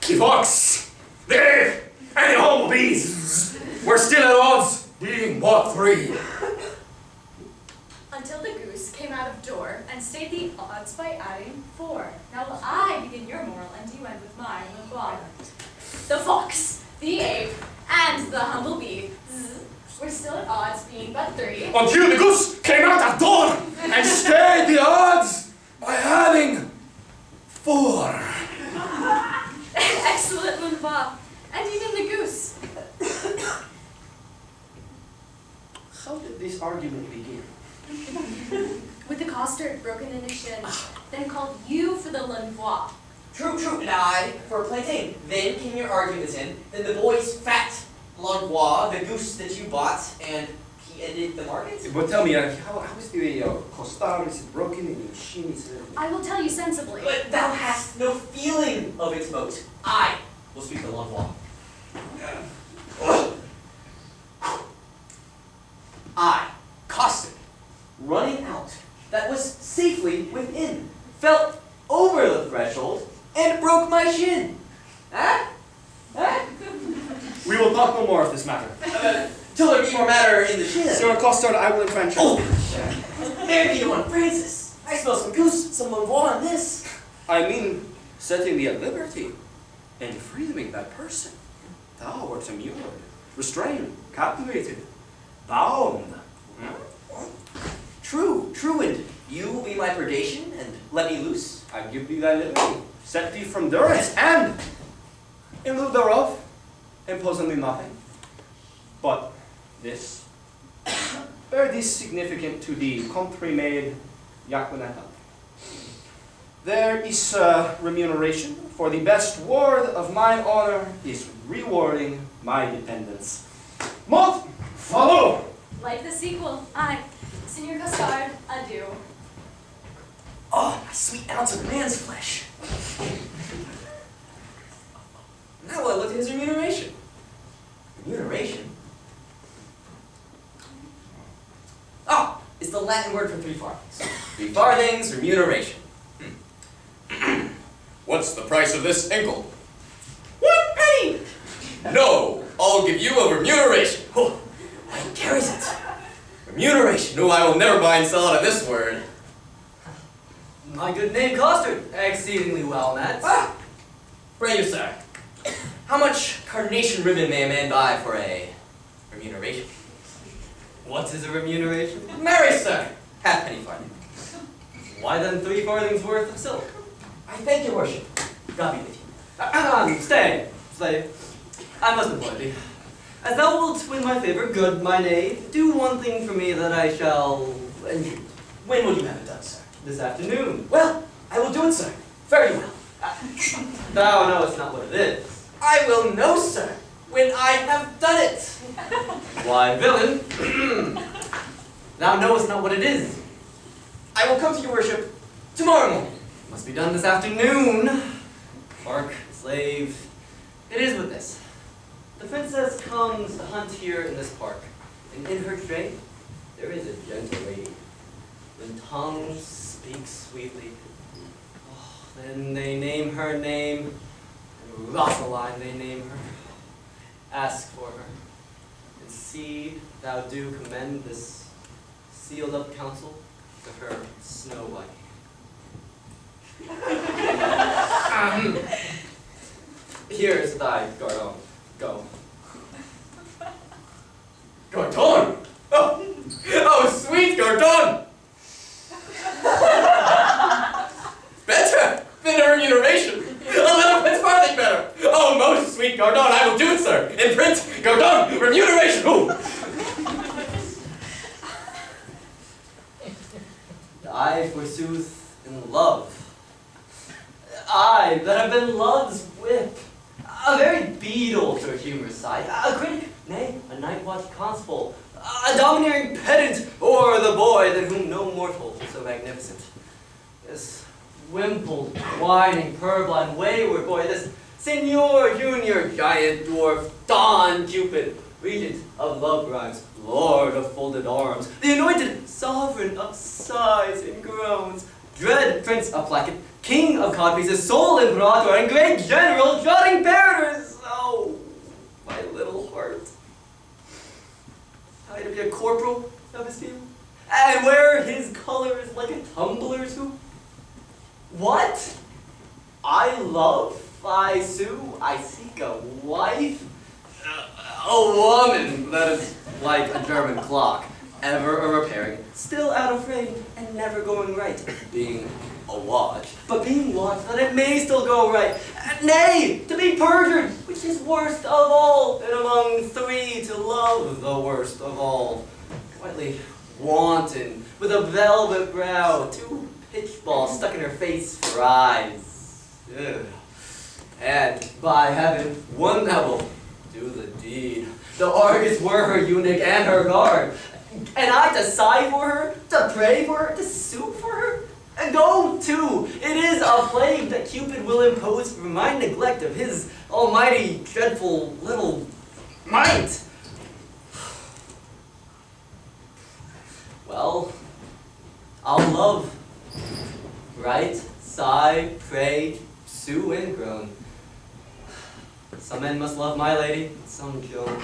The fox, the ape, and the humble bees were still at odds, being but three. Until the goose came out of door and stayed the odds by adding 4. Now will I begin your moral and you end with mine l'envoi. The fox, the ape, and the humble bee were still at odds, being but 3. Until the goose came out at dawn and stayed the odds by adding 4. Excellent l'envoi, and even the goose. How did this argument begin? With the costard broken in a shin, then called you for the l'envoi. True, and I for a plantain. Then came your arguments in. Then the boy's fat l'envoi, the goose that you bought, and he ended the market. But tell me, how is the costard? Is it broken in the shin? I will tell you sensibly. But thou hast no feeling of its moat. I will speak the l'envoi. I, costed, running out, that was safely within, felt over the threshold, and broke my shin. Huh? We will talk no more of this matter. Till there be more matter in the shin. Sir Costard, I will entrench. Oh, there be one, Francis. I smell some goose, some l'envoi on this. I mean, setting thee at liberty, and freeing thy person. Thou wert immured, restrained, captivated, bound. True, and you will be my purgation, and let me loose. I give thee thy liberty, set thee from durance, and, in lieu thereof, impose on thee nothing. But this, bear this significant to the country-made Yaquinetta. There is remuneration, for the best word of mine honor is rewarding my dependence. Mont, follow! Like the sequel, I, Senior Costard, adieu. Oh, my sweet ounce of man's flesh. Now will I look at his remuneration. Remuneration? Oh, it's the Latin word for 3 farthings. 3 farthings, remuneration. What's the price of this ankle? 1 penny! No, I'll give you a remuneration. Oh, he carries it. Remuneration. No, I will never buy and sell out of this word. My good name Costard, exceedingly well met. Pray you, sir. How much carnation ribbon may a man buy for a remuneration? What is a remuneration? Marry, sir, halfpenny farthing. Why then 3 farthings worth of silk? I thank your worship. God be with you. Stay, slave. I must employ thee. As thou wilt win my favor, good my knave, do one thing for me that I shall entreat. When will you have it done, sir? This afternoon. Well, I will do it, sir. Very well. Thou knowest not what it is. I will know, sir, when I have done it. Why, villain, thou knowest not what it is. I will come to your worship tomorrow morning. It must be done this afternoon. Mark, slave, it is with this. The princess comes to hunt here in this park, and in her train there is a gentle lady. When tongues speak sweetly, then they name her name, and Rosaline they name her. Ask for her, and see thou do commend this sealed up counsel to her Snow White. Here's thy Gardon. Go. Gardon! Oh, sweet Gardon! Better than a remuneration. 11 pence farthing better. Oh, most sweet Gardon, I will do it, sir. In print, Gardon, remuneration. Ooh. I, forsooth, in love. I, that have been love's whip. A very beadle to a humorous side. A critic, nay, a night watch constable. A domineering pedant, or the boy than whom no mortal is so magnificent. This wimpled, whining, purblind, wayward boy, this Senor Junior, giant dwarf, Don Cupid, regent of love rhymes, lord of folded arms, the anointed sovereign of sighs and groans, dread prince of placket, king of codpieces, sole imperator, and great general jotting paraders. Oh, my little heart. How to be a corporal of his field, and wear his colors like a tumbler's hoop. What? I love, I sue, I seek a wife, a woman that is like a German clock, ever a-repairing, still out of frame, and never going right, being a watch, but being watched that it may still go right, nay, to be perjured, which is worst of all, and among 3 to love the worst of all, quietly wanton, with a velvet brow, 2 pitch balls stuck in her face for eyes, ugh. And by heaven, one that will do the deed. The Argus were her eunuch and her guard. And I to sigh for her, to pray for her, to sue for her? And go too! It is a plague that Cupid will impose for my neglect of his almighty, dreadful little might. Well, I'll love, write, sigh, pray, sue, and groan. Some men must love my lady, some don't.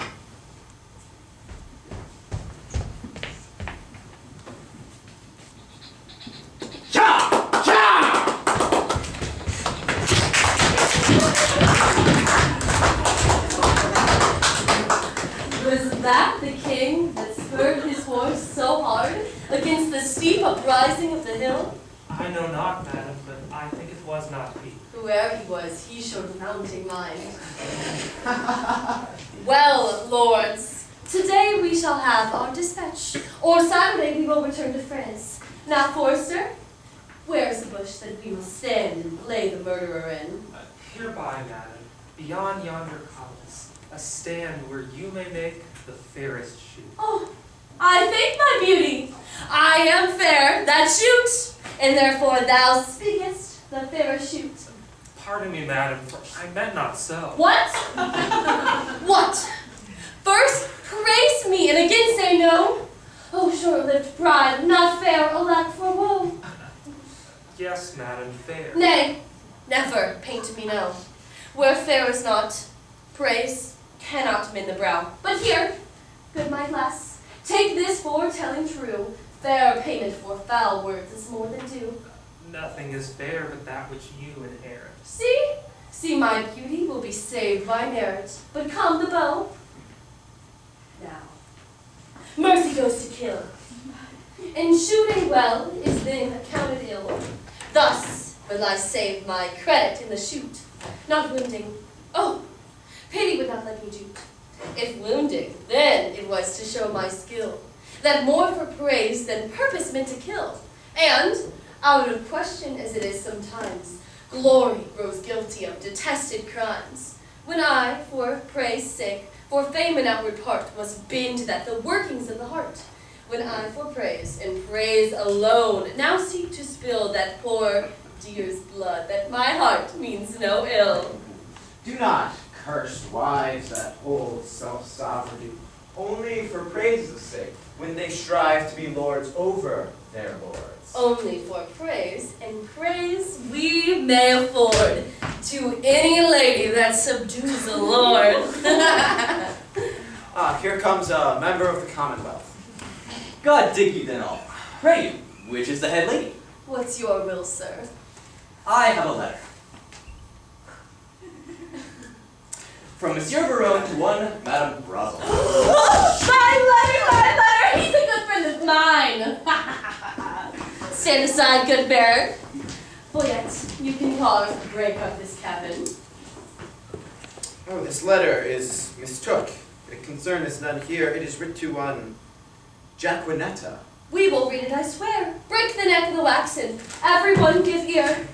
Was that the king that spurred his horse so hard against the steep uprising of the hill? I know not, madam, but I think it was not he. Whoe'er he was, he showed mounting mind. Well, lords, today we shall have our dispatch, or Saturday we will return to France. Now, Forster, where's the bush that we will stand and lay the murderer in? Hereby, madam, beyond yonder coppice, a stand where you may make the fairest shoot. Oh, I thank my beauty. I am fair that shoot, and therefore thou speakest the fairest shoot. Pardon me, madam, for I meant not so. What? What? First praise me, and again say no? Oh, short-lived pride, not fair, alack for woe. Yes, madam, fair. Nay, never paint me no. Where fair is not, praise cannot mend the brow. But here, good my glass, take this for telling true. Fair payment for foul words is more than due. Nothing is fair but that which you inherit. See, my beauty will be saved by merit. But come the bow. Now, mercy goes to kill. And shooting well is then accounted ill. Thus will I save my credit in the shoot, not wounding. Oh, pity would not let me shoot. If wounding, then it was to show my skill, that more for praise than purpose meant to kill. And, out of question as it is sometimes, glory grows guilty of detested crimes. When I, for praise sake, for fame and outward part, was bend that the workings of the heart, when I for praise, and praise alone, now seek to spill that poor dear's blood, that my heart means no ill. Do not curse wives that hold self-sovereignty only for praise's sake, when they strive to be lords over their lords. Only for praise, and praise we may afford to any lady that subdues a lord. Here comes a member of the Commonwealth. God dig you then all. Pray you, which is the head lady? What's your will, sir? I have a letter. From Monsieur Baron to one Madame Brazel. My letter! He's a good friend of mine. Stand aside, good bearer. Boyette, you can cause the break of this cabin. Oh, this letter is mistook. The concern is none here. It is writ to one Jaquinetta. We will read it, I swear. Break the neck of the waxen. Everyone give ear.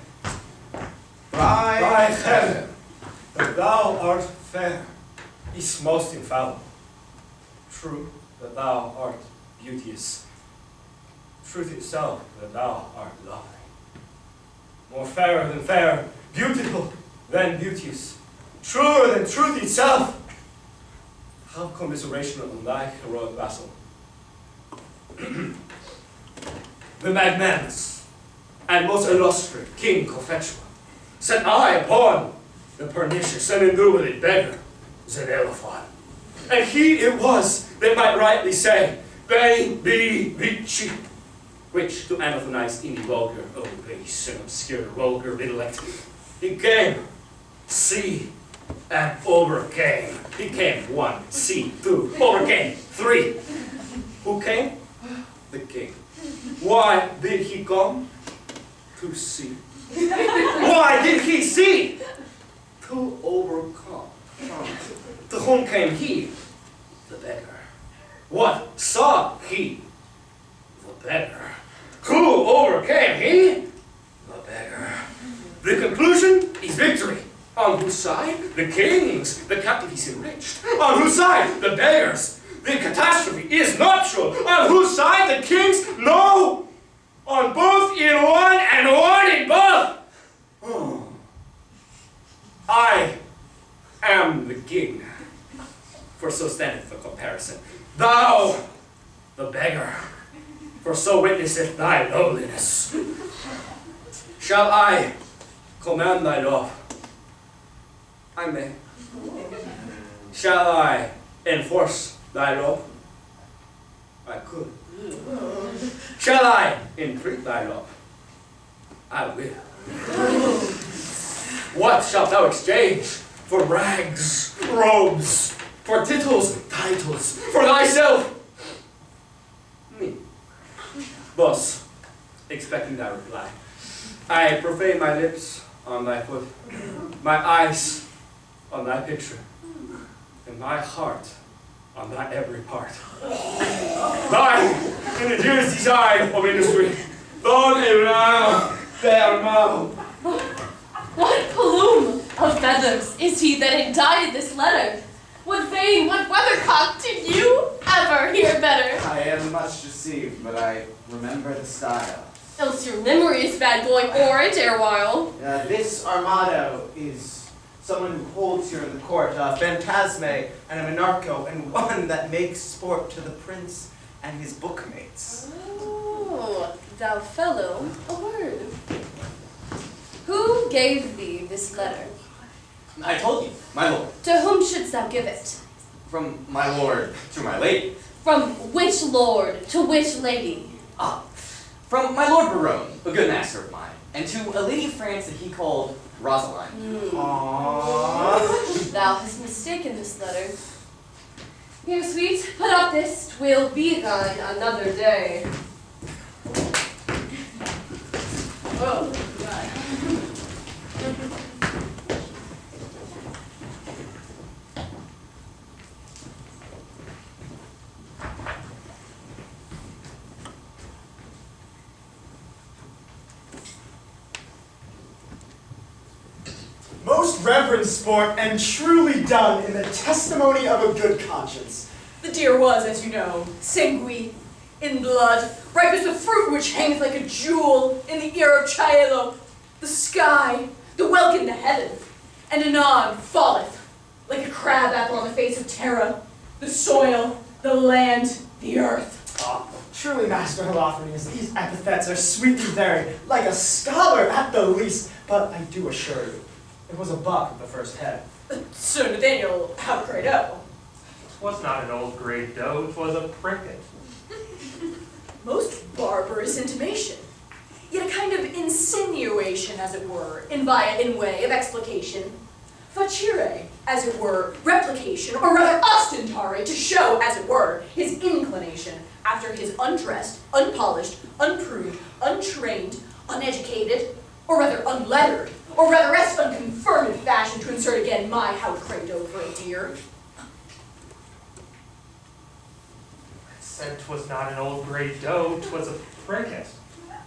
By heaven, that thou art fair, is most infallible. True that thou art beauteous. Truth itself that thou art lovely. More fairer than fair, beautiful than beauteous, truer than truth itself. Have commiseration on thy heroic vassal. The magnanimous and most illustrious King Cophetua set eye upon the pernicious and indubitable beggar Xenophon. And he it was that might rightly say, Bene be vici, which to anathemize any vulgar, base and obscure, vulgar intellect, he came, see, and overcame. He came 1, see, 2, overcame 3. Who came? The king. Why did he come? To see. Why did he see? To overcome. To whom came he? The beggar. What saw he? The beggar. Who overcame he? The beggar. The conclusion is victory. On whose side? The king's. The captive is enriched. On whose side? The beggar's. The catastrophe is nuptial. On whose side? The king's? No! On both in one and one in both! Oh. I am the king. For so standeth the comparison. Thou, the beggar. For so witnesseth thy lowliness. Shall I command thy love? I may. Shall I enforce thy law? I could. Shall I entreat thy love? I will. What shalt thou exchange for rags, robes, for titles, titles, for thyself? Me. Thus, expecting thy reply, I profane my lips on thy foot, my eyes on thy picture, and my heart on thy every part. Thine, in the dearest desire of industry, thine and now, there now. What plume of feathers is he that indited this letter? What vane, what weathercock did you ever hear better? I am much deceived, but I remember the style. Else your memory is bad going o'er it erewhile. This Armado is someone who holds here in the court, a phantasme and a monarcho, and one that makes sport to the prince and his bookmates. Oh, thou fellow, a word. Who gave thee this letter? I told you, my lord. To whom shouldst thou give it? From my lord to my lady. From which lord to which lady? Ah, from my lord Baron, a good master of mine, and to a lady of France that he called Rosaline. Aww. Thou hast mistaken this letter. Here, sweet, put up this. 'Twill be thine another day. Oh, God. Most reverend sport, and truly done in the testimony of a good conscience. The deer was, as you know, sanguine, in blood, ripe as the fruit which hangs like a jewel in the ear of Chielo. The sky, the welkin to heaven, and anon falleth, like a crab apple on the face of Terra, the soil, the land, the earth. Ah, truly, Master Holofernes, these epithets are sweetly varied, like a scholar at the least, but I do assure you, it was a buck at the first head. Sir Nathaniel, how great oh. 'Twas not an old grey doe, 'twas a pricket. Most barbarous intimation, yet a kind of insinuation, as it were, in way of explication. Facere, as it were, replication, or rather ostentare, to show, as it were, his inclination after his undressed, unpolished, unpruned, untrained, uneducated, or rather unlettered, or rather rest unconfirmed fashion to insert again my how credo for a deer. Said 'twas not an old grey doe, 'twas a pricket.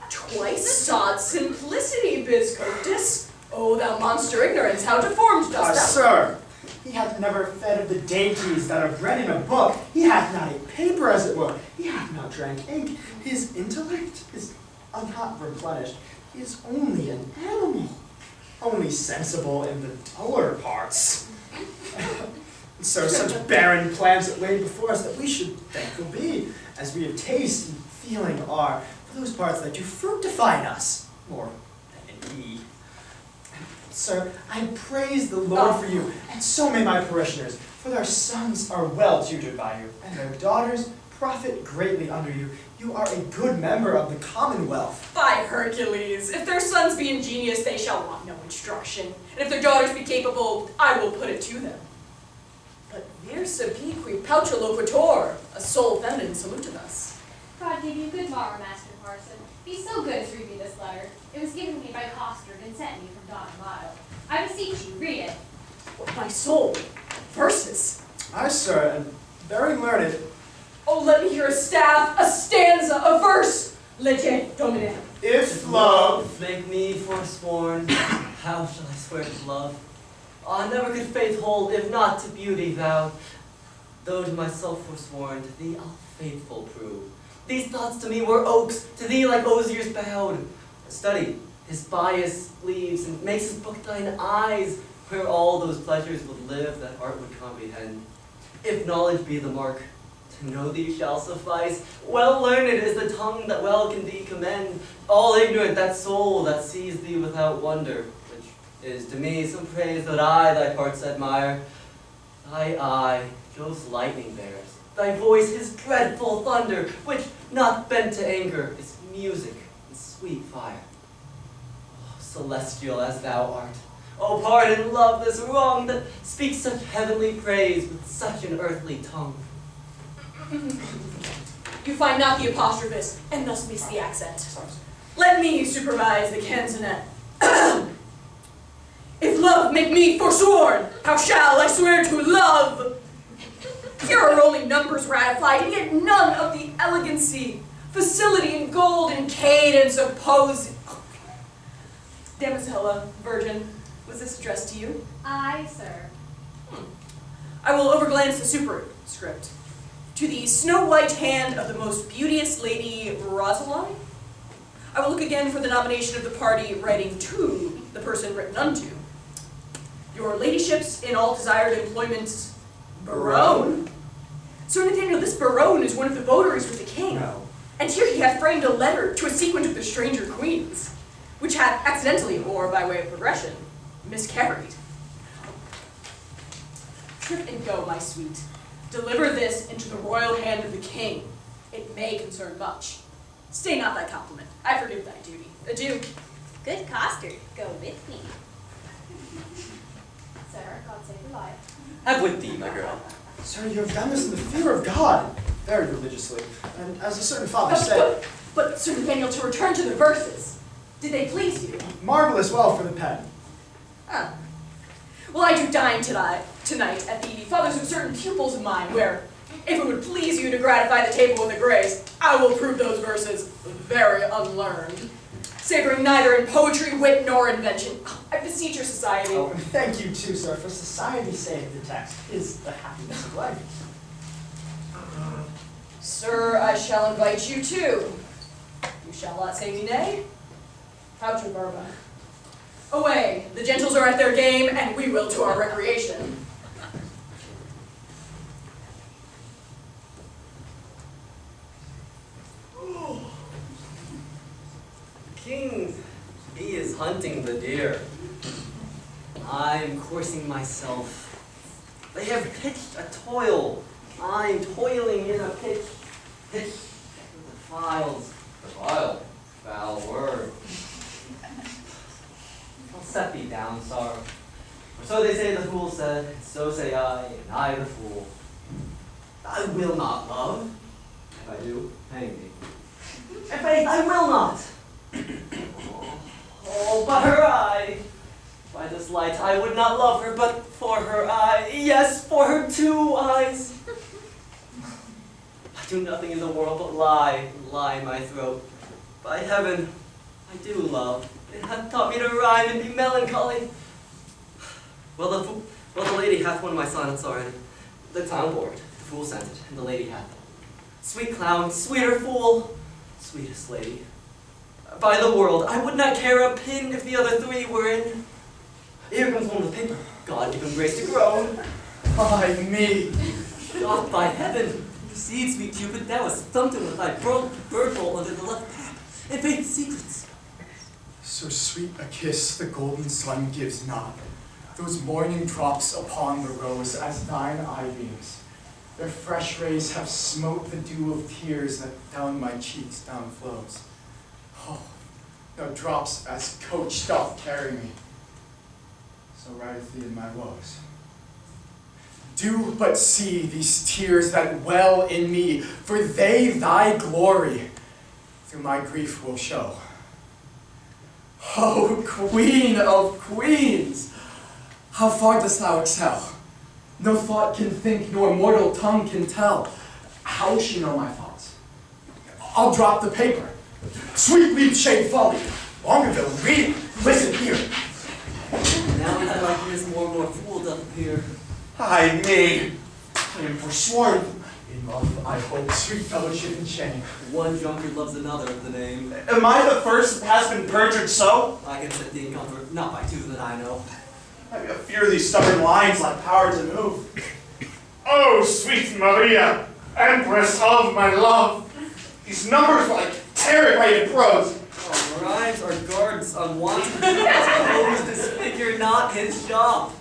Twice sought simplicity, Biscoptus. O thou monster ignorance, how deformed dost thou? Sir, he hath never fed of the dainties that are bred in a book. He hath not ate paper, as it were. He hath not drank ink. His intellect is not replenished. He is only an animal, only sensible in the duller parts. Sir, such barren plans that lay before us that we should thankful be, as we of taste and feeling are, for those parts that do fructify in us, more than in ye. Sir, I praise the Lord for you, and so may my parishioners, for their sons are well tutored by you, and their daughters profit greatly under you. You are a good member of the Commonwealth. By Hercules, if their sons be ingenious, they shall want no instruction, and if their daughters be capable, I will put it to them. But virsa piqui pauca loquitur, a sole feminine saluted us. God give you good morrow, Master Parson. Be so good as to read me this letter. It was given me by Costard and sent me from Don and Lyle. I beseech you, read it. What, my soul? Verses? Aye, sir, and very learned. Oh, let me hear a staff, a stanza, a verse. Lege, Domine. If love make me forsworn, how shall I swear to love? Ah, never could faith hold, if not to beauty vowed. Though to myself forsworn, to thee I'll faithful prove. These thoughts to me were oaks, to thee like osiers bowed. Study his bias leaves, and makes his book thine eyes, where all those pleasures would live that art would comprehend. If knowledge be the mark, to know thee shall suffice. Well learned is the tongue that well can thee commend. All ignorant that soul that sees thee without wonder, which is to me some praise that I thy parts admire. Thy eye Jove's lightning bears, thy voice his dreadful thunder, which, not bent to anger, is music and sweet fire. Oh, celestial as thou art, oh, pardon, love, this wrong that speaks such heavenly praise with such an earthly tongue. You find not the apostrophist, and thus miss the accent. Let me supervise the canzonet. If love make me forsworn, how shall I swear to love? Here are only numbers ratified, and yet none of the elegancy, facility, and gold, and cadence of pose. Damosella, virgin, was this addressed to you? Aye, sir. I will overglance the superscript. To the snow-white hand of the most beauteous lady, Rosaline. I will look again for the nomination of the party writing to the person written unto. Your ladyships in all desired employments, Barone. Sir Nathaniel, this Barone is one of the votaries with the king. No. And here he hath framed a letter to a sequent of the stranger queens, which hath accidentally, or by way of progression, miscarried. Trip and go, my sweet. Deliver this into the royal hand of the king. It may concern much. Stay not thy compliment. I forgive thy duty. Adieu. Good Costard, go with me. Sir, God save your life. Have with thee, my girl. Sir, you have done this in the fear of God, very religiously. And as a certain father said, But Sir Nathaniel, to return to the verses, did they please you? marvelous well for the pen. Ah. Well, I do dine tonight at the fathers of certain pupils of mine, where, if it would please you to gratify the table with a grace, I will prove those verses very unlearned, savoring neither in poetry, wit, nor invention. I beseech your society. Oh, thank you too, sir. For society's sake, the text is the happiness of life. Sir, I shall invite you too. You shall not say me nay. Out your verba. Away, the gentles are at their game, and we will to our recreation. King, he is hunting the deer. I'm coursing myself. They have pitched a toil. I'm toiling in a pitch with the files. Defile? Foul word. I'll set thee down, sorrow. For so they say the fool said, and so say I, and I the fool. I will not love. If I do, hang me. In faith, I will not. Oh, but her eye. By this light, I would not love her, but for her eye. Yes, for her 2 eyes. I do nothing in the world but lie in my throat. By heaven, I do love. It hath taught me to rhyme and be melancholy. Well, the lady hath one of my sonnets already. The clown bore it, the fool sent it, and the lady hath it. Sweet clown, sweeter fool, sweetest lady. By the world, I would not care a pin if the other 3 were in. Here comes one with paper. God give him grace to grow. By me. God, by heaven. Proceed, sweet Cupid, thou hast thumped him with thy bird bowl under the left pap, and faith secrets. So sweet a kiss the golden sun gives not, those morning drops upon the rose as thine eye beams. Their fresh rays have smote the dew of tears that down my cheeks down flows. Oh, no drops as coach doth carry me, so rideth thee in my woes. Do but see these tears that well in me, for they thy glory through my grief will show. Oh, Queen of Queens, how far dost thou excel? No thought can think, nor mortal tongue can tell. How will she know my thoughts? I'll drop the paper. Sweet leaf shade folly. Longueville, read it. Listen here. Now thy likeness more and more fool doth appear. Ay me, I am forsworn. In love, I hope, sweet fellowship and shame. One drunkard loves another of the name. Am I the first that has been perjured so? I can set thee in comfort, not by 2 that I know. I fear these stubborn lines lack power to move. Oh, sweet Maria, empress of my love, these numbers were like tearing prose. Oh, rhymes are guards unwanted. Suppose disfigure not his shop.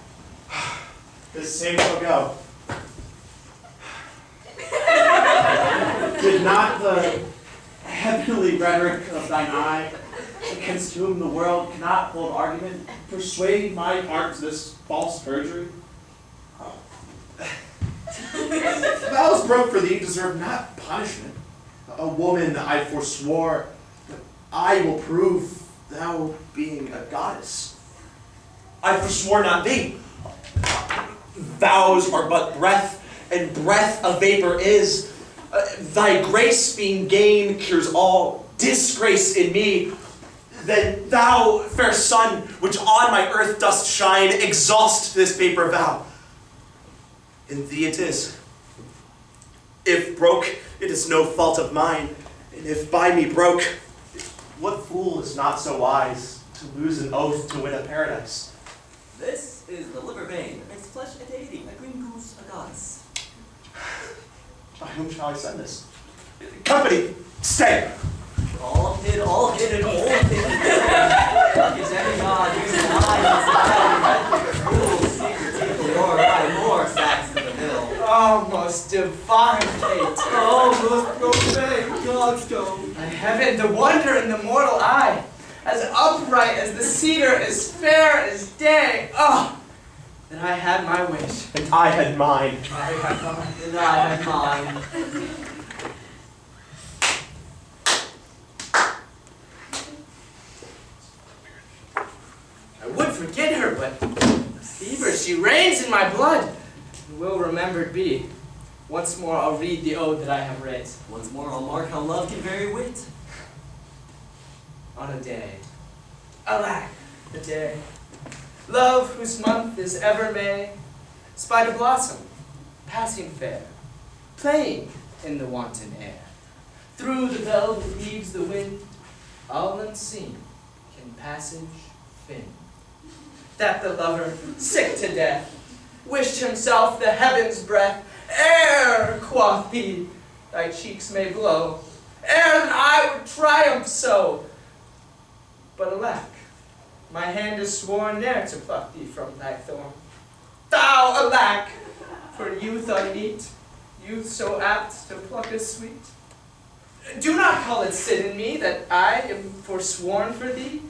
This same shall go. Did not the heavenly rhetoric of thine eye, against whom the world cannot hold argument, persuade my heart to this false perjury? Vows broke for thee deserve not punishment. A woman I forswore, but I will prove thou being a goddess. I forswore not thee. Vows are but breath, and breath a vapor is. Thy grace being gain cures all disgrace in me. Then thou, fair sun, which on my earth dost shine, exhaust this vapor vow. In thee it is. If broke, it is no fault of mine, and if by me broke, what fool is not so wise to lose an oath to win a paradise? This is the liver vein, its flesh a deity, a green goose, a goddess. By whom shall I send this? Company, stay! All hid, and all hid. Like it's every god whose eye is rules, secrets, your eye, more facts to the mill. Oh, most divine fate. Oh, most profane Godstone. By heaven, the wonder in the mortal eye, as upright as the cedar, as fair as day. Oh, Then I had my wish. And I had mine. I had mine. And I had mine. I would forget her, but fever, she reigns in my blood. And will remembered be. Once more I'll read the ode that I have read. Once more I'll mark how love can vary wit. On a day, alack, the day, love whose month is ever May, spied a blossom, passing fair, playing in the wanton air. Through the velvet leaves the wind, all unseen, can passage fin. That the lover, sick to death, wished himself the heaven's breath. Ere, quoth he, thy cheeks may blow, ere that I would triumph so. But alack, my hand is sworn ne'er to pluck thee from thy thorn. Thou, alack, for youth unmeet, youth so apt to pluck us sweet. Do not call it sin in me that I am forsworn for thee,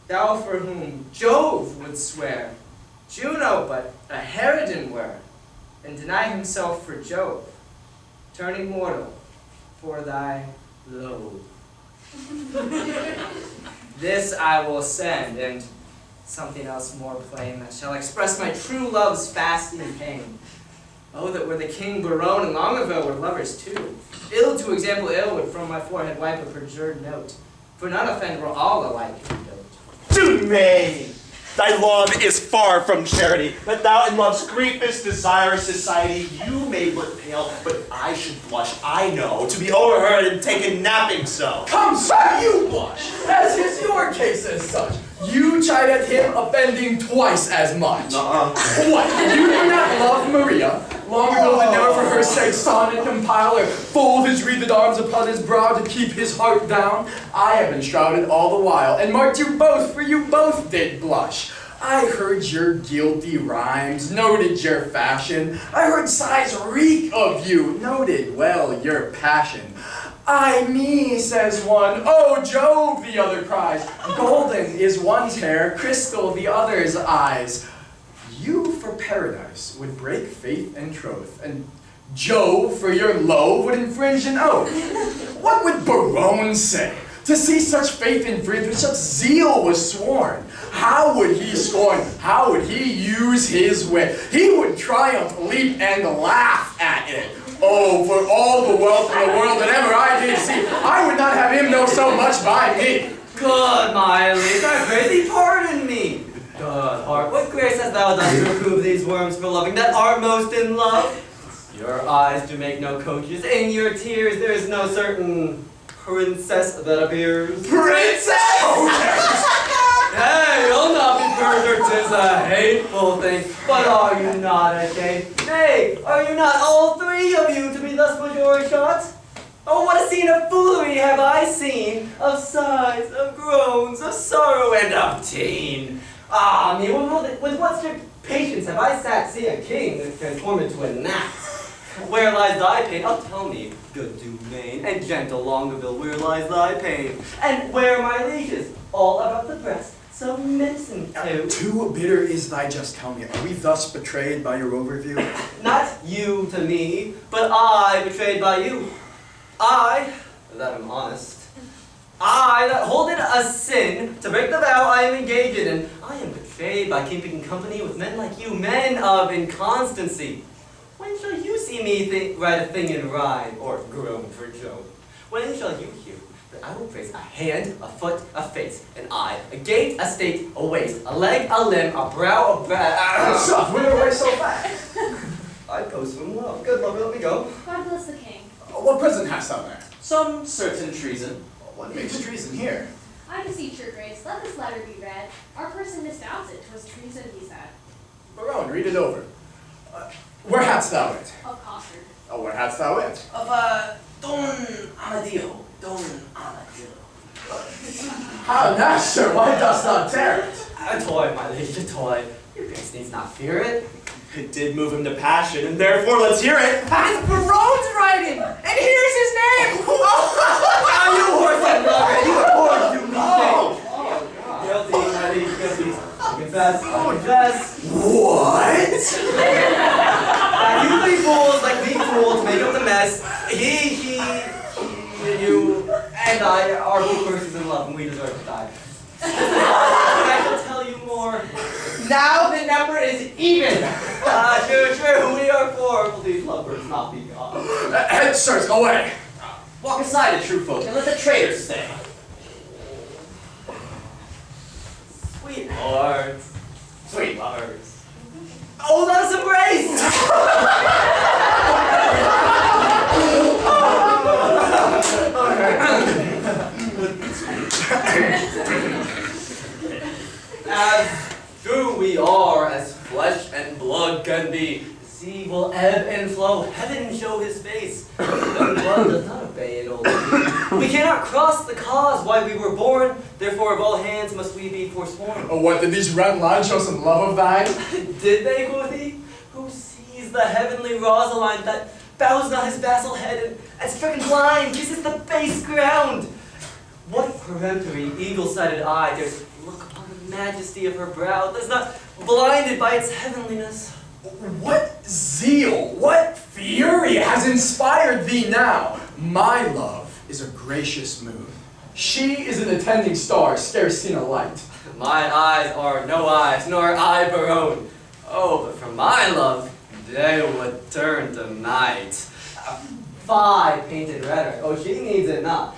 thou for whom Jove would swear, Juno but a harridan were, and deny himself for Jove, turning mortal for thy loathe. This I will send, and something else more plain that shall express my true love's fasting pain. Oh, that were the king Barone, and long ago were lovers too. Ill to example ill would from my forehead wipe a perjured note, for none offend were all alike in dote. Dumaine! Thy love is far from charity, that thou in love's griefest desirous society you may look pale, but I should blush, I know, to be overheard and taken napping so. Come, sir, you blush, as is your case as such. You chide at him, offending twice as much. What, you do not love Maria? Long ago did never for her sake sonnet compile, or fold his wreathed arms upon his brow to keep his heart down? I have been shrouded all the while, and marked you both, for you both did blush. I heard your guilty rhymes, noted your fashion. I heard sighs reek of you, noted well your passion. Ay me, says one, oh Jove, the other cries. Golden is one's hair, crystal the other's eyes. You for paradise would break faith and troth, and Jove for your love would infringe an oath. What would Barone say? To see such faith infringed, with such zeal was sworn. How would he scorn? How would he use his wit? He would triumph, leap, and laugh at it. Oh, for all the wealth in the world that ever I did see, I would not have him know so much by me. Good, my liege, I pray thee pardon me. Good heart, what grace hast thou done to reprove these worms for loving that art most in love? Your eyes do make no coaches, in your tears there is no certain princess that appears. Princess! Hey, you'll not be perjured, 'tis a hateful thing. But are you not ashamed? Nay, are you not all three of you to be thus majority shot? Oh, what a scene of foolery have I seen, of sighs, of groans, of sorrow, and of teen. Ah me, with what strict patience have I sat see a king transform into a gnat? Where lies thy pain? Oh, tell me, good Dumaine, and gentle Longueville, where lies thy pain? And where my lieges? All about the breast, so medicine too. Too bitter is thy just coming. Are we thus betrayed by your overview? Not you to me, but I betrayed by you. I, that am honest. I, that hold it a sin to break the vow I am engaged in, and I am betrayed by keeping company with men like you, men of inconstancy. When shall you see me write a thing in rhyme, or groan for joke? When shall you hear that I will praise a hand, a foot, a face, an eye, a gait, a state, a waist, a leg, a limb, a brow, a brow? Stuff, went away so fast. I post from love. Good love, let me go. God bless the king. What present hast thou there? Some certain treason. What makes treason here? I beseech your grace, let this letter be read. Our person misdoubts it, 'twas treason, he said. Barone, read it over. Where hadst thou it? Of Costard. Oh, where hadst thou it? Of, Don Amadeo. Don Amadeo. How now, sir, why dost thou tear it? A toy, my liege, a toy. Your grace needs not fear it. It did move him to passion, and therefore let's hear it. It's Barone's writing, and here's his name! Now you horse and lover, you horse, you Oh! Guilty, my liege, guilty. confess, I confess. What? You three fools like me fools make up the mess. He, you, and I are both persons in love, and we deserve to die. I shall tell you more. Now the number is even. True, we are four. Will these lovers not be gone? Head, sirs, away. Walk aside, the true folk, and let the traitors stay. Sweethearts. Sweethearts. Oh, let us embrace! As true we are, as flesh and blood can be. The sea will ebb and flow, heaven show his face. Though blood does not obey an old age. We cannot cross the cause why we were born, therefore of all hands must we be forsworn. Oh, what, did these red lines show some love of thine? Did they, quoth he? Who sees the heavenly Rosaline that bows not his vassal head and stricken blind kisses the base ground? What peremptory, eagle-sighted eye dares look upon the majesty of her brow that's not blinded by its heavenliness? What zeal, what fury has inspired thee now? My love is a gracious moon. She is an attending star, scarce seen a light. My eyes are no eyes, nor I Barone. Oh, but for my love, they would turn to night. Fie, painted rhetoric. Oh, she needs it not.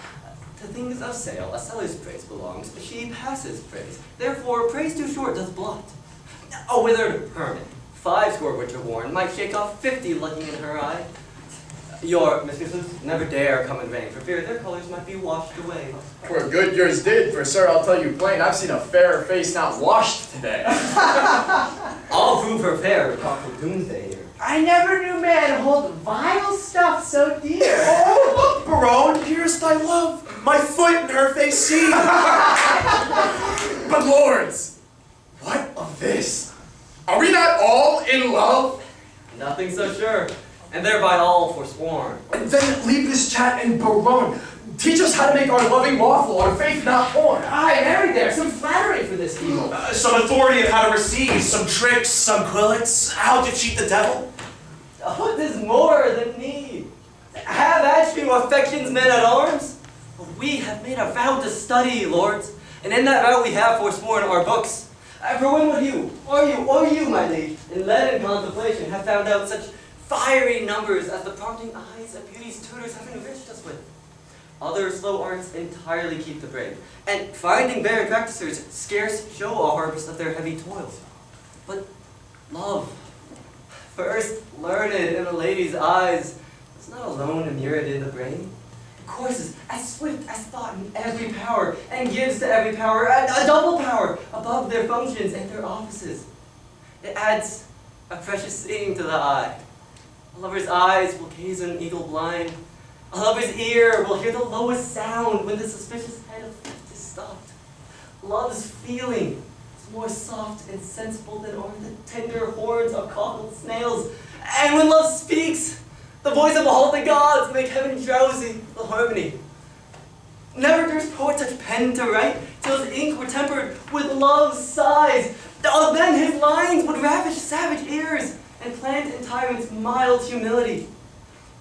To things of sale, a seller's praise belongs. She passes praise. Therefore, praise too short does blot. A withered hermit, 50 which are worn, might shake off 50 looking in her eye. Your mistresses never dare come in vain, for fear their colors might be washed away. For good yours did, for sir, I'll tell you plain, I've seen a fairer face not washed today. I'll prove her fair, talk for doomsday here. I never knew man hold vile stuff so dear. Oh, look, Barone, here's thy love. My foot in her face see. But lords, what of this? Are we not all in love? Nothing so sure, and thereby all forsworn. Then leave this chat and Barone. Teach us how to make our loving lawful, our faith not torn. Aye, marry there, some flattery for this evil. Some authority in how to receive, some tricks, some quillets, how to cheat the devil. Oh, 'tis more than need. Have at you, affections men at arms. We have made a vow to study, lords, and in that vow we have forsworn our books. For when would you, or you, my liege, in leaden contemplation, have found out such fiery numbers as the prompting eyes of beauty's tutors have enriched us with? Other slow arts entirely keep the brain, and finding barren practicers scarce show a harvest of their heavy toils. But love, first learned in a lady's eyes, is not alone immured in the brain. It courses as swift as thought in every power, and gives to every power a double power above their functions and their offices. It adds a precious seeing to the eye. A lover's eyes will gaze on an eagle blind. A lover's ear will hear the lowest sound when the suspicious head of theft is stopped. Love's feeling is more soft and sensible than are the tender horns of cockle snails. And when love speaks, the voice of all the gods make heaven drowsy with harmony. Never durst poet touch pen to write, till his ink were tempered with love's sighs. Then his lines would ravish savage ears, and plant in tyrants mild humility.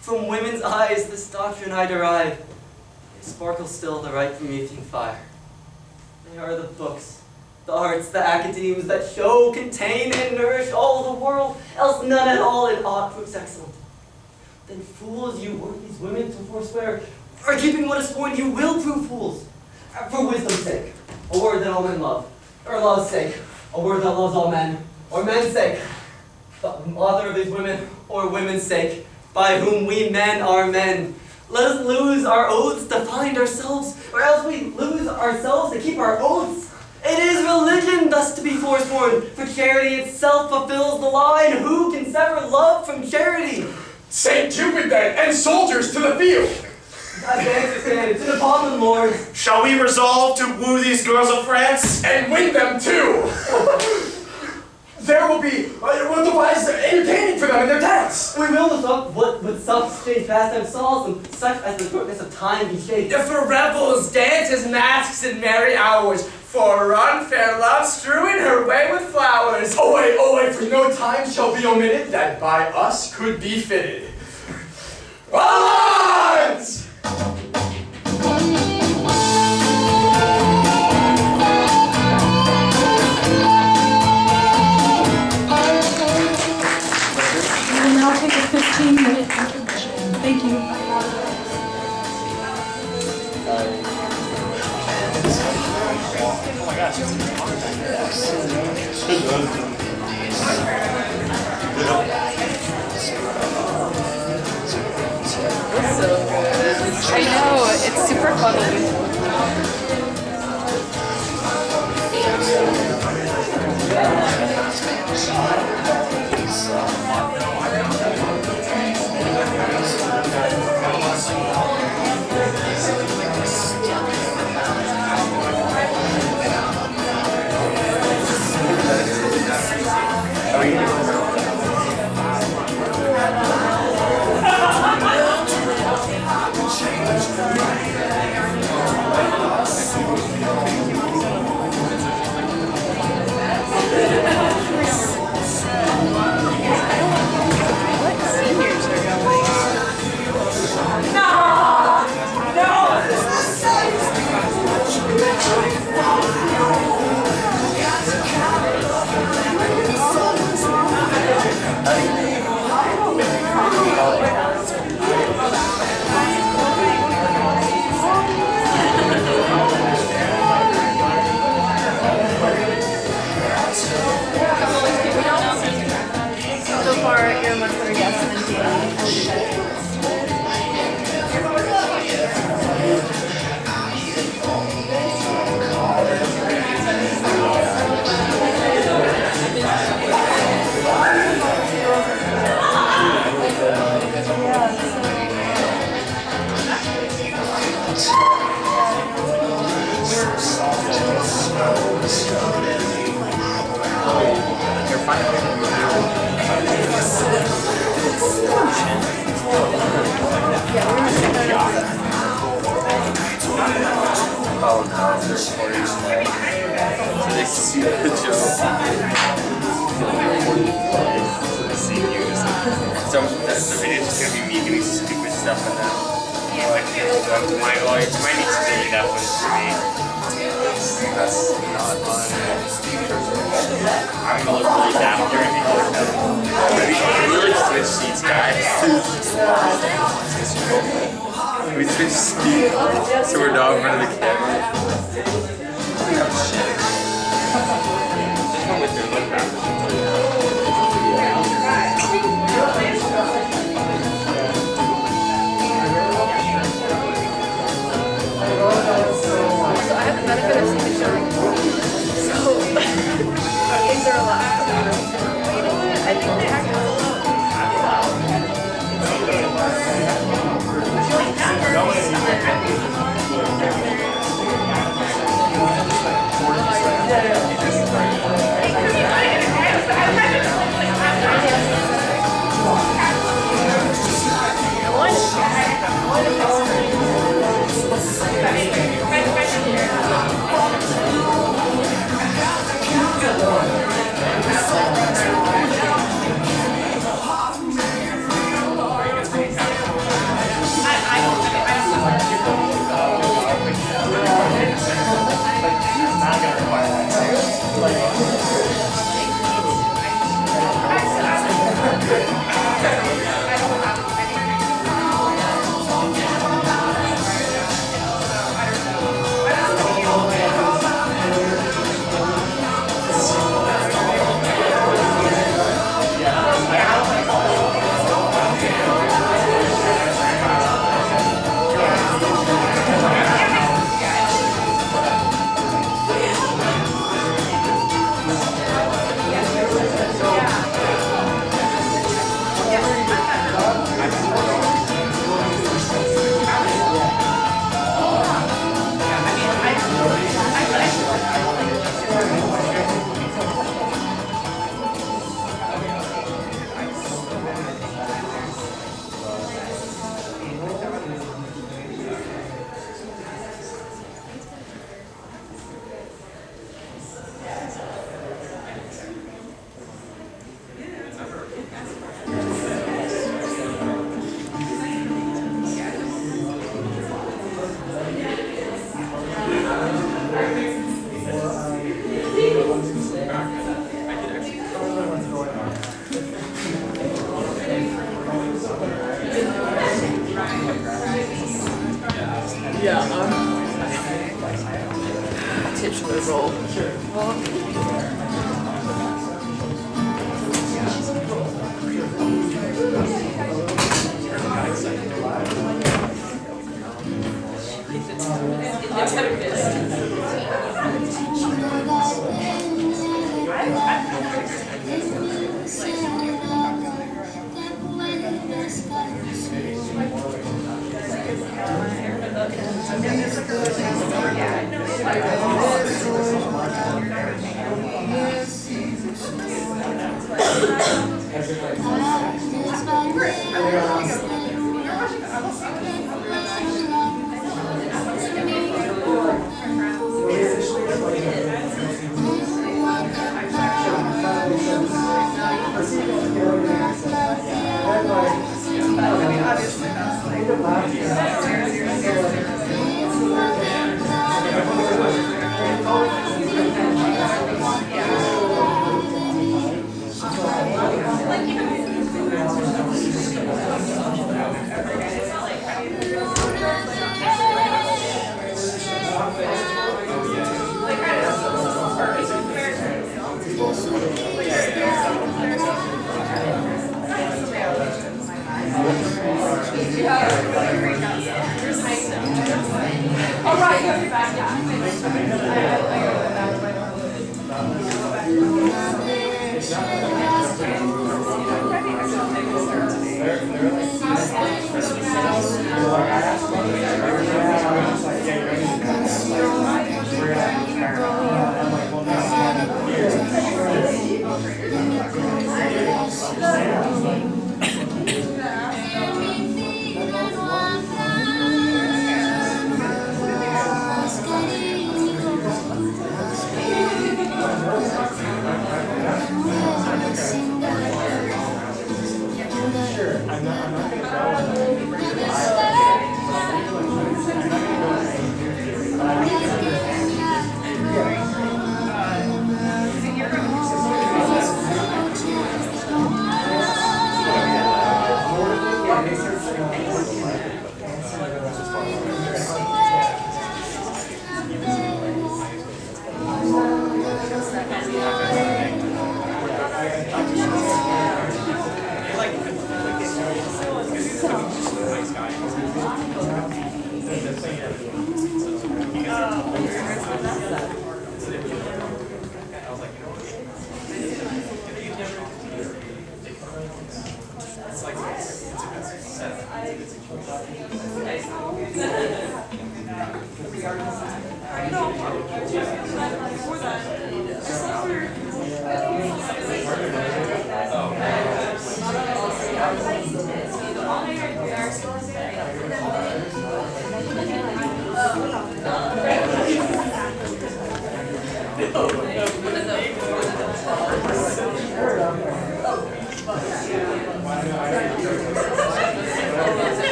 From women's eyes this doctrine I derive. They sparkle still the right Promethean fire. They are the books, the arts, the academies that show, contain, and nourish all the world, else none at all in aught proves excellent. Then fools you work these women to forswear, or keeping what is sworn you will prove fools. For wisdom's sake, a word that all men love, or love's sake, a word that loves all men, or men's sake, the author of these women, or women's sake, by whom we men are men. Let us lose our oaths to find ourselves, or else we lose ourselves to keep our oaths. It is religion thus to be forsworn, for charity itself fulfills the line. Who can sever love from charity? Saint Cupid then, and soldiers to the field! Advance your standards, and upon them, lords. Shall we resolve to woo these girls of France? And win them too! There will be, we'll devise entertaining for them in their tents. We will with self-exchange pastime solves them, such as the shortness of time be shaped. For rebels, dances, masks, and merry hours, For run, fair love, strewing her way with flowers. Oh wait, for no time shall be omitted that by us could be fitted. Odds! We will now take a 15-minute intermission. Thank you. I know, it's super funny.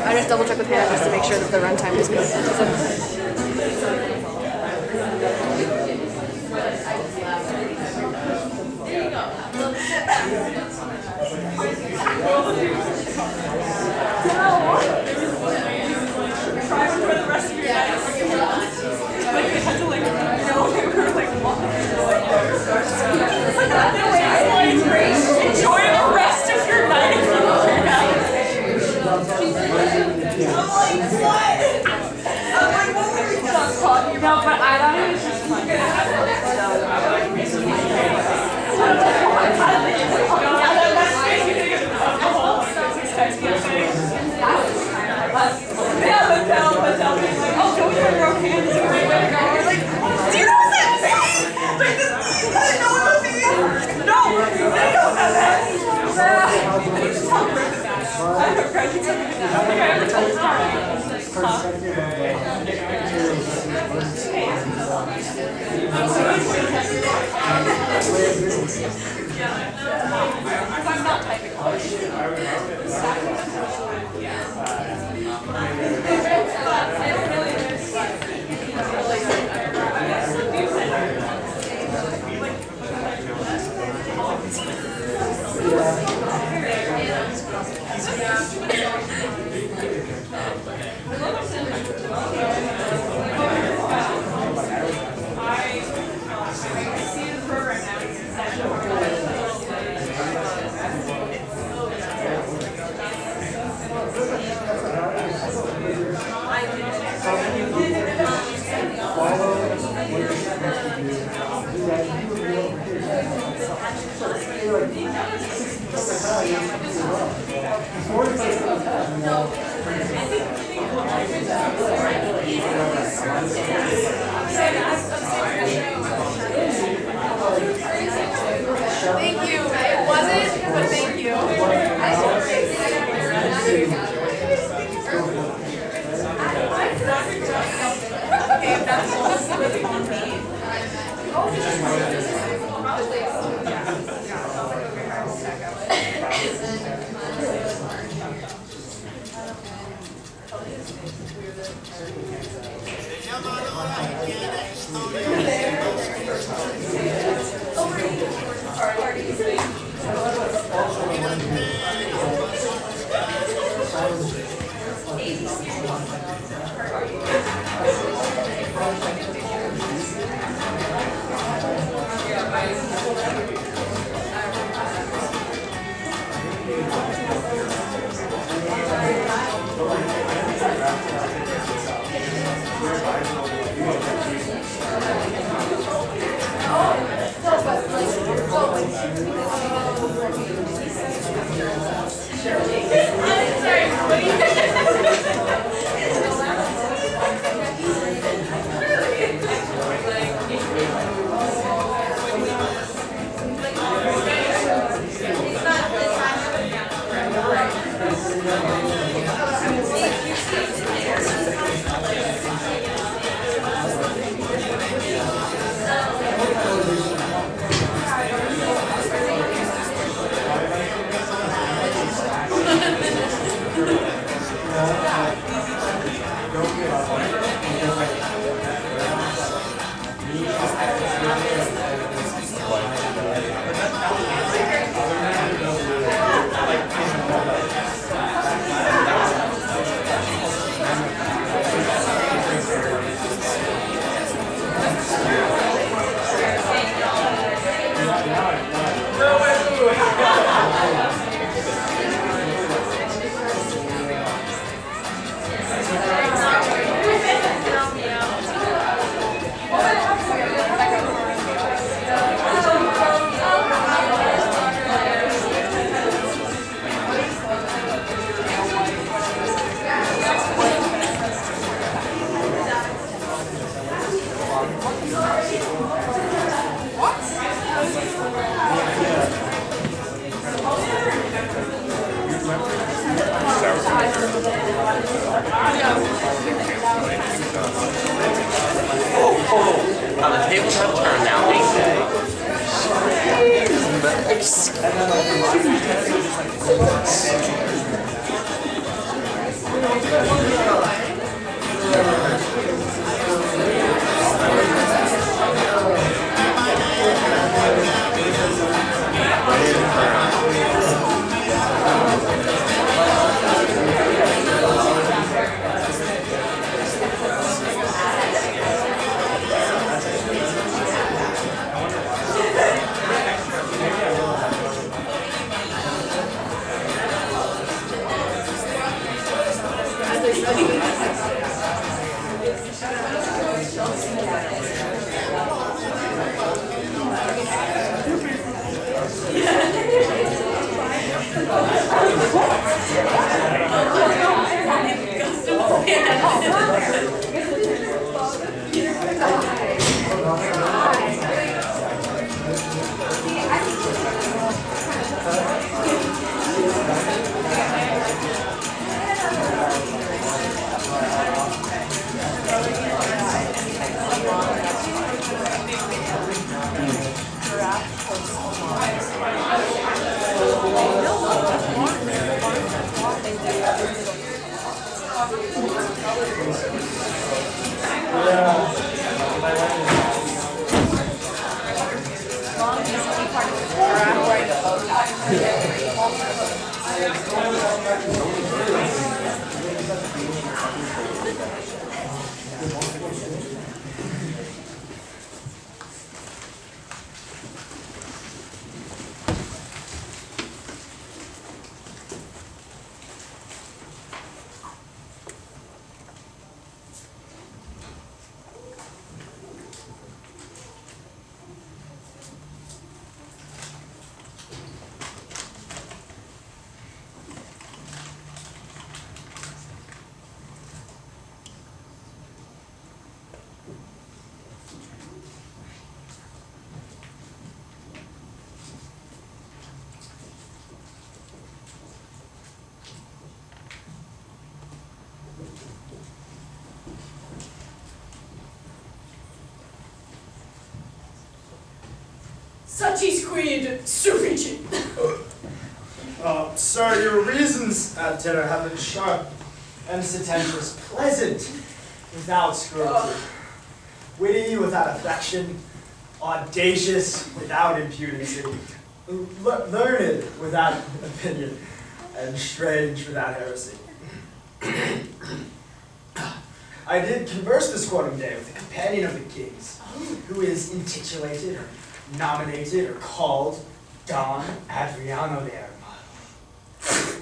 I just double check with Hannah just to make sure that the runtime is good. Enjoy the rest of your night. I'm like, what? I'm like, what were we just talking about? No, but I thought it was just oh, don't you have your own hands? You're way to go. We're like, do you know what that means? Like, this, I didn't know what that means. No, they don't know that. You just tell Griffin that. I don't know, Greg, you tell me that. I don't think I ever told I'm not typing. I Thank you. It wasn't, but thank you. Okay, that's on me. The tables have turned now, ain't they? Satis quid sufficit. Sir, your reasons at dinner have been sharp, and sententious, pleasant without scruple, witty without affection, audacious without impudency, learned without opinion, and strange without heresy. I did converse this quarter day with a companion of the king's, who is intitulated or nominated or called Don Adriano de Armado.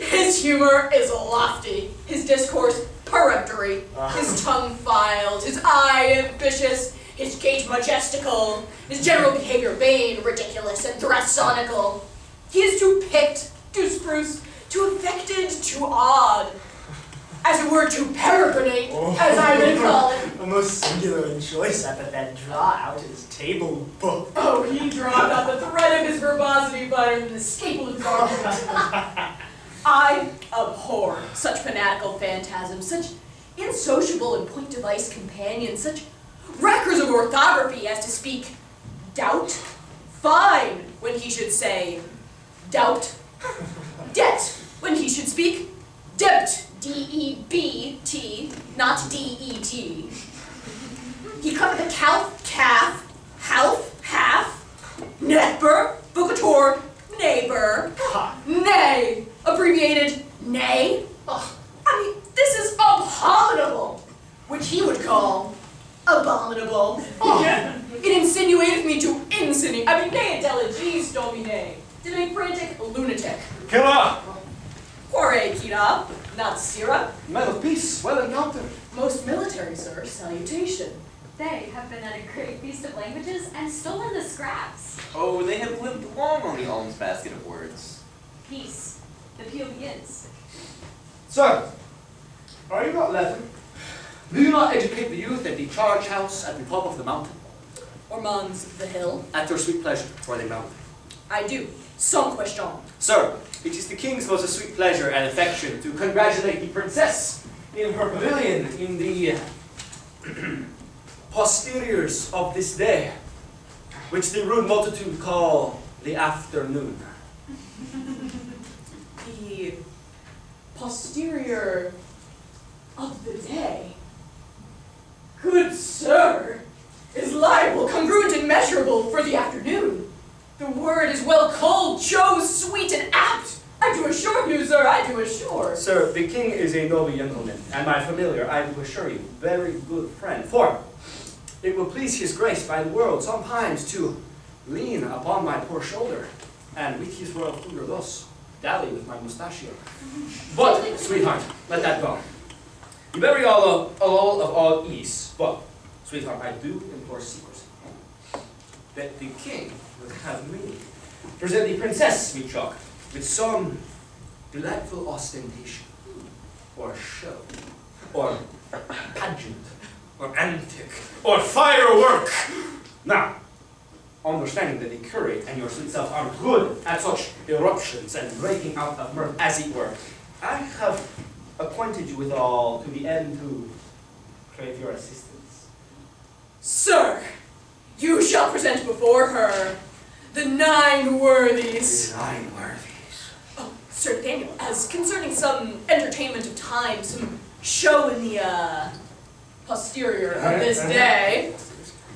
His humor is lofty, his discourse peremptory, his tongue filed, his eye ambitious, his gait majestical, his general behavior vain, ridiculous, and thrasonical. He is too picked, too spruce, too affected, too odd. As it were, too peregrinate, as I would call it. A most singular and choice epithet. Draw out his table book. Oh, he drawed out the thread of his verbosity better than the staple of his argument. I abhor such fanatical phantasms, such insociable and point device companions, such wreckers of orthography as to speak doubt, fine, when he should say doubt, debt, when he should speak debt, D-E-B-T, not D-E-T. He cut the calf, calf, half, half, nepper, bookatour, neighbor, nay, abbreviated nay. Ugh, I mean, this is abominable, which he would call abominable. Oh, it insinuated me to insinuate. I mean, ne intelligis domine, to make frantic lunatic. Killa! Quare kira, not syrup. Men of peace, well encountered. Most military, sir, salutation. They have been at a great feast of languages and stolen the scraps. Oh, they have lived long on the alms basket of words. Peace. The peal begins. Sir, are you not Latin? Do you not educate the youth at the charge house at the top of the mountain? Or mons the hill. At your sweet pleasure, for the mountain. I do. Sans question. Sir, it is the king's most sweet pleasure and affection to congratulate the princess in her pavilion in the posteriors of this day, which the rude multitude call the afternoon. The posterior of the day, good sir, is liable, congruent, and measurable for the afternoon. The word is well called, chose, sweet, and apt. I do assure you, sir, I do assure. Sir, the king is a noble gentleman, and my familiar, I do assure you, very good friend. For it will please his grace by the world sometimes to lean upon my poor shoulder, and with his royal finger thus dally with my mustachio. But, sweetheart, let that go. You bury all of all ease, but, sweetheart, I do implore secrecy, that the king will have me present the princess, me chuck, with some delightful ostentation, or show, or pageant, or antic, or firework. Now, understanding that the curate and your sweet self are good at such eruptions and breaking out of mirth, as it were, I have acquainted you with all to the end to crave your assistance. Sir, you shall present before her the 9 worthies. The 9 worthies. Oh, Sir Nathaniel, as concerning some entertainment of time, some show in the posterior of this day,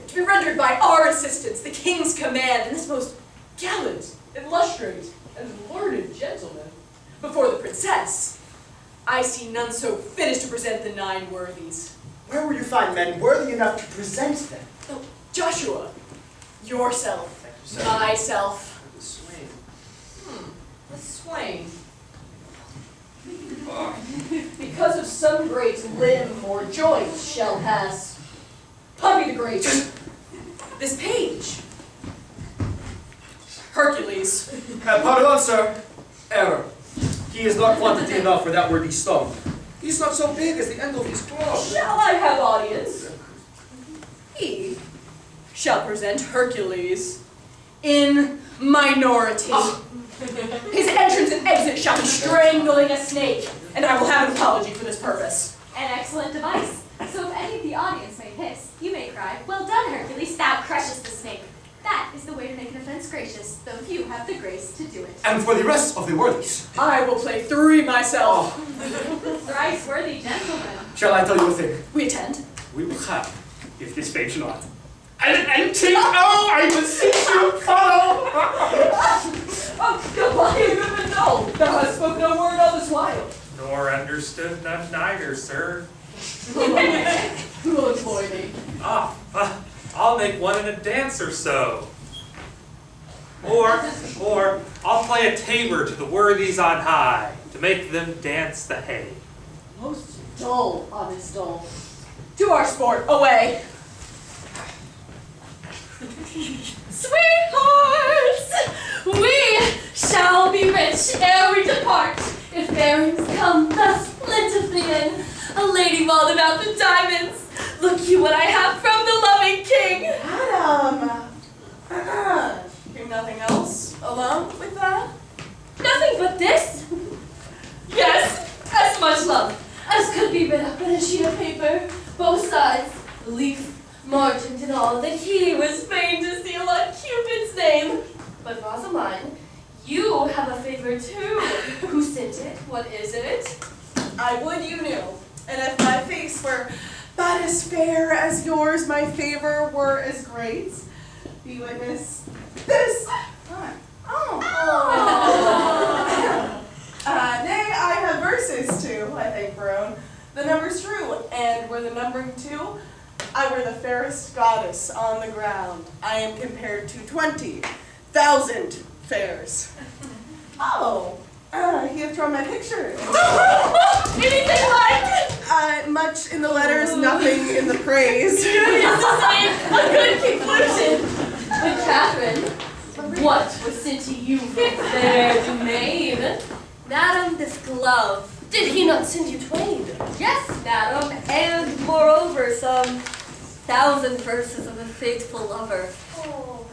to be rendered by our assistants, the king's command, and this most gallant, illustrious, and learned gentleman, before the princess, I see none so fit as to present the 9 worthies. Where will you find men worthy enough to present them? Oh, Joshua, yourself, myself. The swain. The swain. Because of some great limb or joint shall pass. Puppy the Great. This page. Hercules. Pardon, sir. Error. He is not quantity enough for that worthy stump. He is not so big as the end of his claw. Shall I have audience? He shall present Hercules in minority. His entrance and exit shall be strangling a snake, and I will have an apology for this purpose. An excellent device. So if any of the audience may hiss, you may cry, "Well done, Hercules, thou crushest the snake. Thou though few have the grace to do it. And for the rest of the worthies, I will play 3 myself. Thrice worthy gentlemen. Shall I tell you a thing? We attend. We will have, if this fate not. And take, oh, I beseech you, follow! Oh, Goliath, no! Thou hast spoken no word all this while. Nor understood none neither, sir. Who will employ me? I'll make one in a dance or so. Or I'll play a tabor to the worthies on high, to make them dance the hay. Most dull, honest dull. To our sport, away! Sweethearts, we shall be rich ere we depart, if bearings come thus plentifully in. A lady balled about the diamonds. Look you what I have from the loving king. Adam! Hear nothing else along with that? Nothing but this? Yes, as much love as could be writ up in a sheet of paper, both sides, leaf, margent and all, that he was fain to seal on Cupid's name. But Rosaline, you have a favor too. Who sent it? What is it? I would you knew, and if my face were but as fair as yours, my favor were as great. Be witness this. Nay, I have verses too, I thank Barone. The number's true, and were the numbering 2, I were the fairest goddess on the ground. I am compared to 20,000 fairs. Oh, he hath drawn my picture. Anything like? Much in the letters, nothing in the praise. Curious to say, a good conclusion. But Catherine, what was sent to you from fair domain? Madam, this glove. Did he not send you twain? Yes, madam, and moreover some 1,000 verses of a faithful lover. Oh.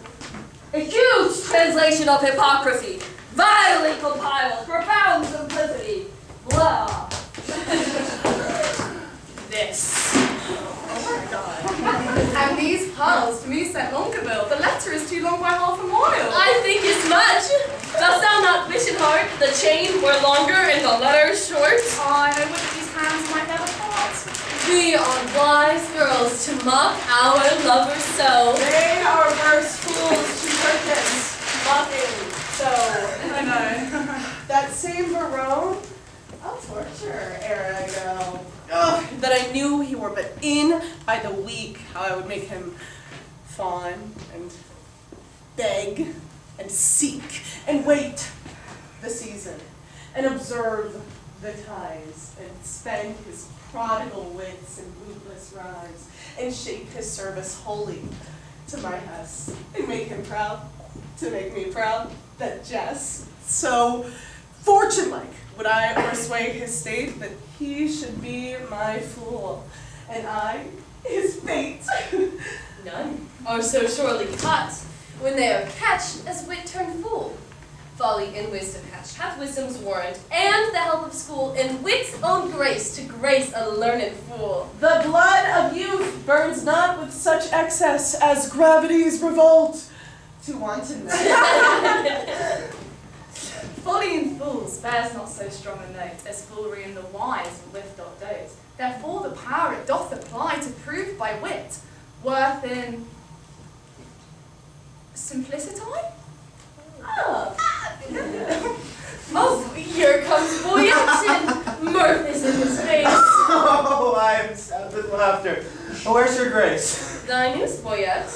A huge translation of hypocrisy, vilely compiled, profound simplicity. Blah. This. Oh my God. And these pearls to me sent Longueville. The letter is too long by half a mile. I think as much. Dost thou not wish in heart the chain were longer and the letter short? I know what these hands might never part. We are wise girls to mock our lovers so. They are worse fools to purpose, mocking so. I know. That same Barone, I'll torture ere I go. Oh, that I knew he were but in by the week, how I would make him fawn and beg and seek and wait the season and observe the times and spend his prodigal wits in bootless rhymes and shape his service wholly to my hest and make him proud to make me proud that Jess so fortune-like would I o'ersway his state that he should be my fool and I his fate. None are so surely caught when they are catched as wit turned fool. Folly and wisdom hatched hath wisdom's warrant, and the help of school, and wit's own grace to grace a learned fool. The blood of youth burns not with such excess as gravity's revolt to wantonness. Folly in fools bears not so strong a note as foolery in the wise and lift not dote. Therefore the power it doth apply to prove by wit worth in simplicity. Oh, here comes Boyatton. Mirth is in his face. Oh, I am sad with laughter. Oh, where's your grace? Thy news, Boyat.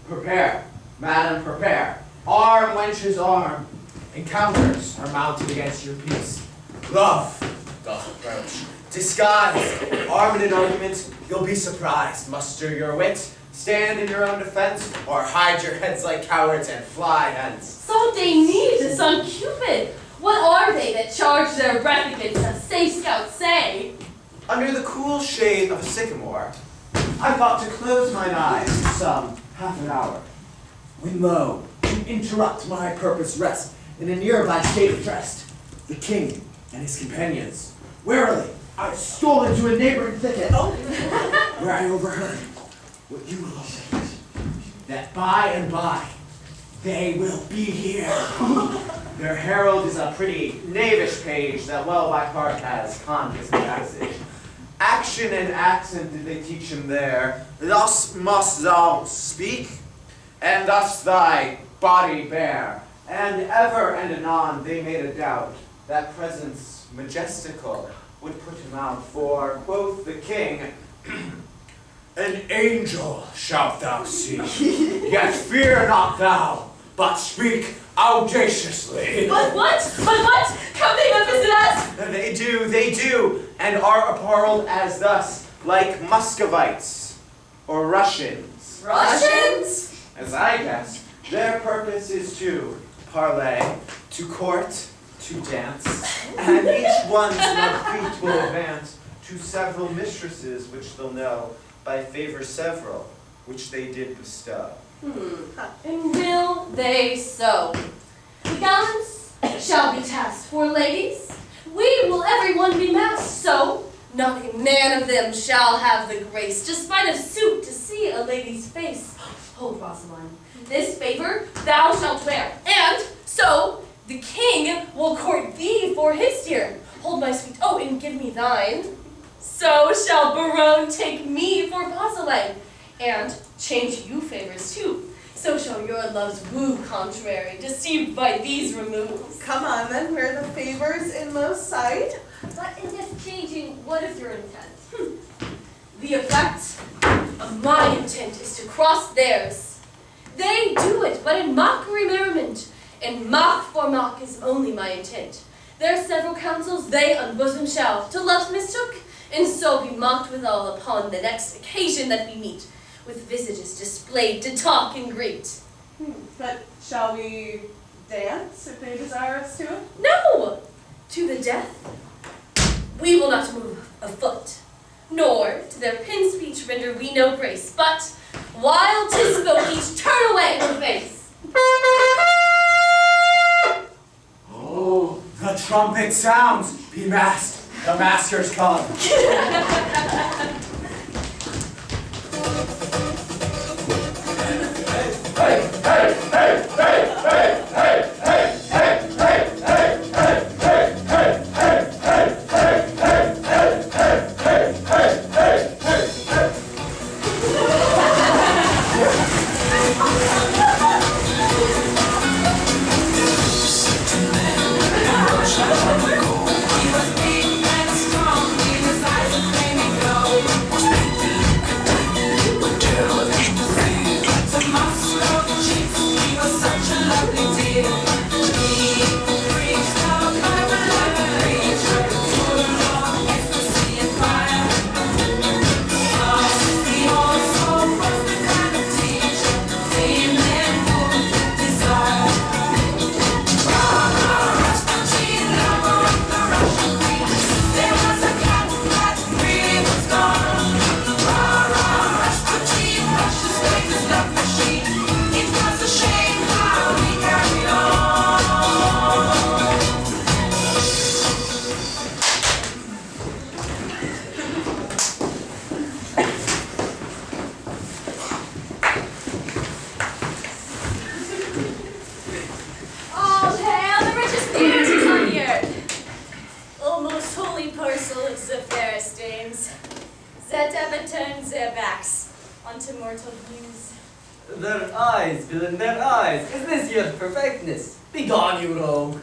Prepare, madam, prepare. Arm, wenches, arm. Encounters are mounted against your peace. Love doth approach. Disguised, armed in arguments, you'll be surprised. Muster your wit, stand in your own defense, or hide your heads like cowards and fly hence. So they need to son Cupid. What are they that charge their breath against us, say scouts say? Under the cool shade of a sycamore, I thought to close mine eyes some half an hour. When lo, to interrupt my purpose rest in a nearby state of rest, the king and his companions. Warily, I stole into a neighboring thicket, where I overheard what you will say, that by and by They will be here. Their herald is a pretty knavish page that well by heart has converse and passage. Action and accent did they teach him there. Thus must thou speak, and thus thy body bear. And ever and anon they made a doubt that presence majestical would put him out. For, quoth the king, an angel shalt thou see, yet fear not thou, but speak audaciously. But what? Come they to visit us? They do, and are apparelled as thus, like Muscovites or Russians. Russians? As I guess, their purpose is to parlay, to court, to dance, and each one's feet will advance to several mistresses which they'll know by favor several, which they did bestow. And will they so? The gallants shall be tasked for ladies. We will every one be masked, so not a man of them shall have the grace, despite of suit, to see a lady's face. Hold, Rosamond, this favor thou shalt wear, and so the king will court thee for his dear. Hold my sweet, oh, and give me thine. So shall Baron take me for Posiline, and change you favors too. So shall your love's woo contrary, deceived by these removals. Come on then, where the favors in most sight. But in this changing, what is your intent? The effect of my intent is to cross theirs. They do it, but in mockery merriment, and mock for mock is only my intent. Their several counsels they unbosom shall, to love mistook, and so be mocked withal upon the next occasion that we meet, with visages displayed to talk and greet. But shall we dance if they desire us to? No! To the death. We will not move a foot, nor to their pin speech render we no grace, but while 'tis spoke each turn away her face. Oh, the trumpet sounds. Be masked. The maskers come. Their eyes, villain, their eyes. Is this your perfectness? Begone, you rogue.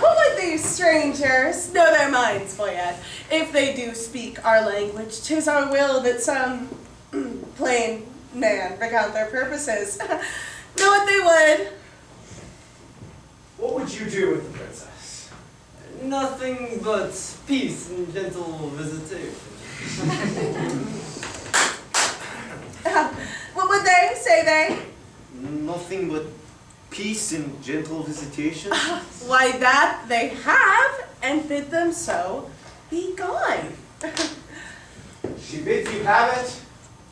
What would these strangers know their minds for yet? If they do speak our language, 'tis our will that some plain man recount their purposes. Know what they would. What would you do with the princess? Nothing but peace and gentle visitation. What would they, say they? Nothing but peace and gentle visitation. Why that they have, and bid them so be gone. She bids you have it,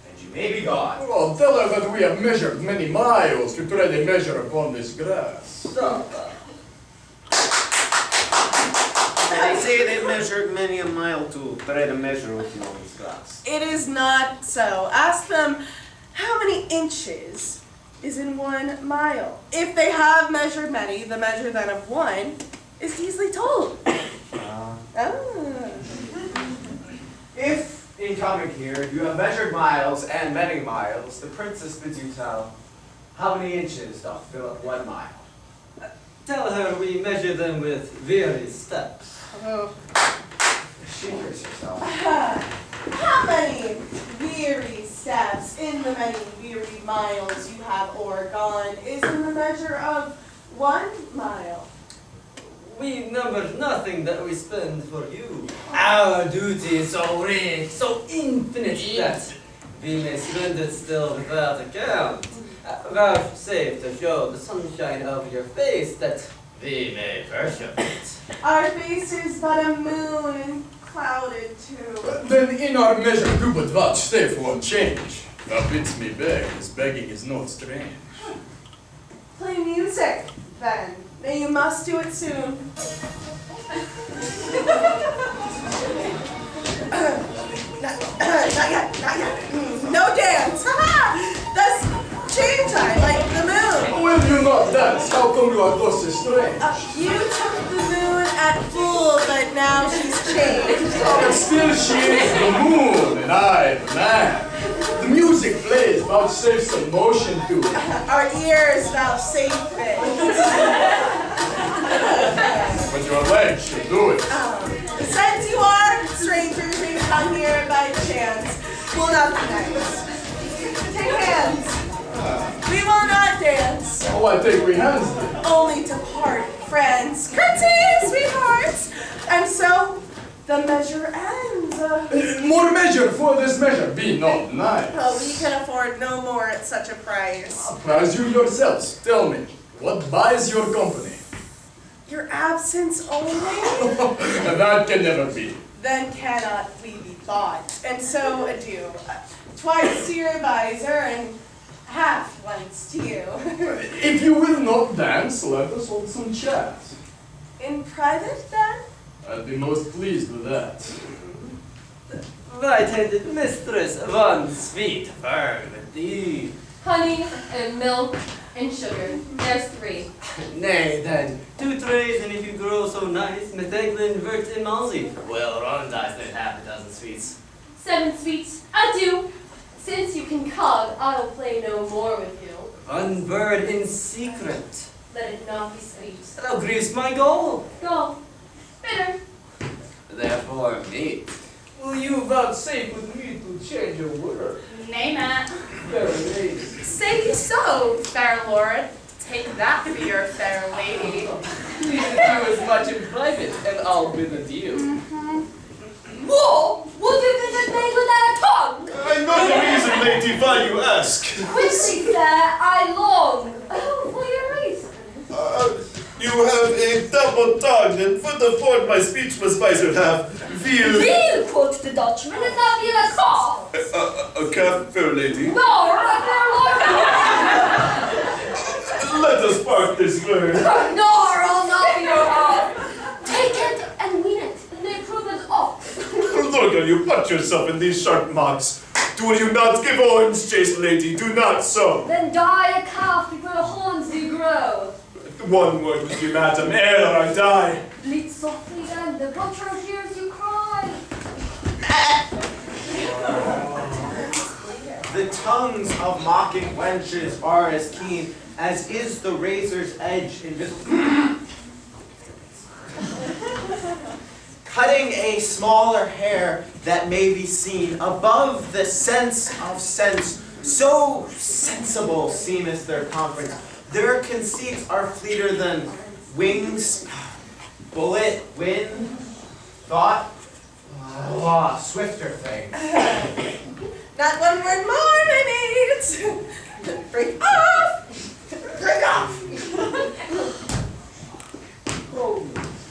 and you may be gone. Oh, tell her that we have measured many miles to try to measure upon this grass. Stop. They say they've measured many a mile to try to measure with noise. grass. It is not so. Ask them how many inches is in 1 mile. If they have measured many, the measure then of 1 is easily told. If, in coming here, you have measured miles and many miles, the princess bids you tell how many inches doth fill up 1 mile. Tell her we measure them with various steps. She hears herself. How many weary steps in the many weary miles you have o'ergone is in the measure of 1 mile? We number nothing that we spend for you. Our duty is so rich, so infinite that we may spend it still without account. Vouchsafe to show the sunshine of your face that we may worship it. Our face is but a moon and clouded too. Then in our measure do but vouchsafe one change. Thou bids me beg, as begging is not strange. Play music, then. Now you must do it soon. Not yet. No dance. That's chain time, like the moon. Will you not dance? How come you are thus strange? You took the moon at full, but now she's changed. But still she is the moon, and I the man. The music plays, vouchsafe some motion to it. Our ears vouchsafe it. But your legs should do it. Since you are strangers and come here by chance, we'll not be nice. Take hands. We will not dance. Oh, I think we hands then. Only to part friends. Curtsy, sweethearts. And so the measure ends. More measure for this measure. Be not nice. Well, we can afford no more at such a price. As you yourselves, tell me, what buys your company? Your absence only? That can never be. Then cannot we be bought. And so adieu. Twice to your advisor and half once to you. If you will not dance, let us hold some chat. In private, then? I'd be most pleased with that. Right-handed mistress, one sweet word with thee. Honey and milk and sugar. There's 3. Nay, then, 2 trays, and if you grow so nice, Metheglin vert in Malsey. Well, Rondice need half a dozen sweets. 7 sweets. Adieu. Since you can come, I'll play no more with you. One word in secret. Let it not be sweet. Thou grievest my goal. Go. Bitter. Therefore, meat. Will you vouchsafe with me to change your word? Nay, Matt. Fair lady. Say so, fair lord. Take that for your fair lady. Please do as much in private, and I'll bid adieu. Whoa! Would you visit me without a tongue? I know the reason, lady, why you ask. Quickly, sir, I long. Oh, for your reason. You have a double tongue, and for the fort my speech must visor have veal. Veal, quoth the Dutchman, is not veal a calf. A calf, fair lady. No, a fair lord. Let us part this word. No, I'll not be your off. Take it and mean it, and they prove it off. Look, you put yourself in these sharp marks. Do you not give horns, chaste lady? Do not so. Then die a calf before the horns do grow. One word with you, madam, ere I die. Bleat softly then, the butcher hears you cry. The tongues of mocking wenches are as keen as is the razor's edge invisible. Cutting a smaller hair that may be seen above the sense of sense, so sensible seemeth their conference. Their conceits are fleeter than wings, bullet, wind, thought, swifter thing. Not one word more, my mates. Break off! Break off!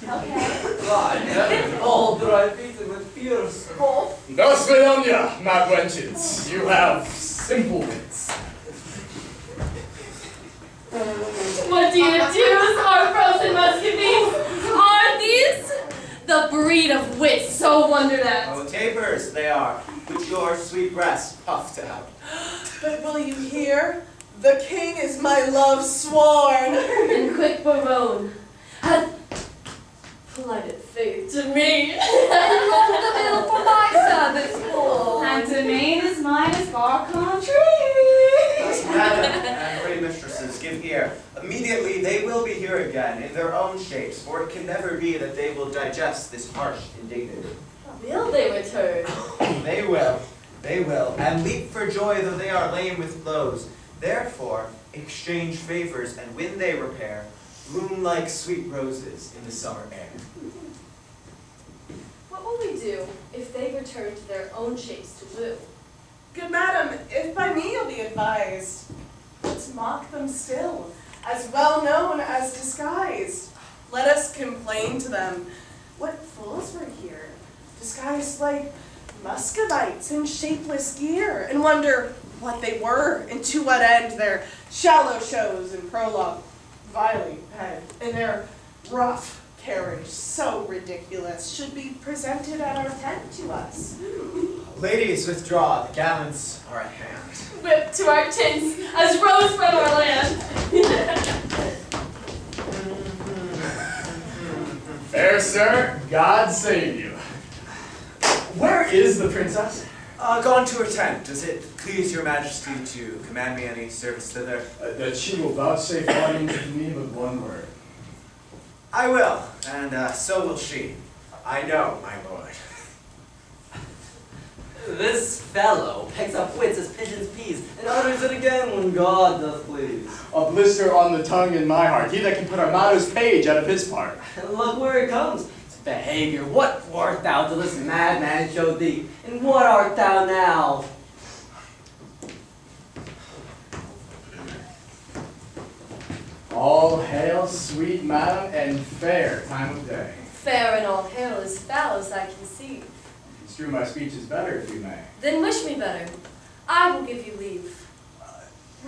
Okay. All dry beaten with fierce cough. Thus lay on ya, mad wenches. You have simple wits. What do you choose, our frozen muscovines? Are these the breed of wit so wondered at. Oh, tapers they are, with your sweet breasts puffed out. But will you hear? The king is my love sworn. And quick Barone hath plighted faith to me. And rolled the bill for my service. And domain is mine as far country. Madam and pretty mistresses, give ear. Immediately they will be here again in their own shapes, for it can never be that they will digest this harsh indignity. Will they return? They will, and leap for joy though they are lame with blows. Therefore, exchange favors, and when they repair, bloom like sweet roses in the summer air. What will we do if they return to their own shapes to woo? Good madam, if by me you'll be advised, let's mock them still, as well known as disguised. Let us complain to them. What fools were here, disguised like Muscovites in shapeless gear, and wonder what they were and to what end their shallow shows and prologue vilely had, and their rough carriage so ridiculous should be presented at our tent to us. Ladies, withdraw, the gallants are at hand. Whip to our tents as rose from our land. Fair sir, God save you. Where is the princess? Gone to her tent. Does it please your majesty to command me any service thither? That she will vouchsafe audience to me with one word. I will, and so will she. I know, my lord. This fellow picks up wits as pigeons peas, and utters it again when God doth please. A blister on the tongue in my heart, he that can put Armado's page out of his part. And look where it comes. It's behavior. What wert thou till this madman showed thee? And what art thou now? All hail, sweet madam, and fair time of day. Fair and all hail as foul as I can see. Construe my speech is better, if you may. Then wish me better. I will give you leave.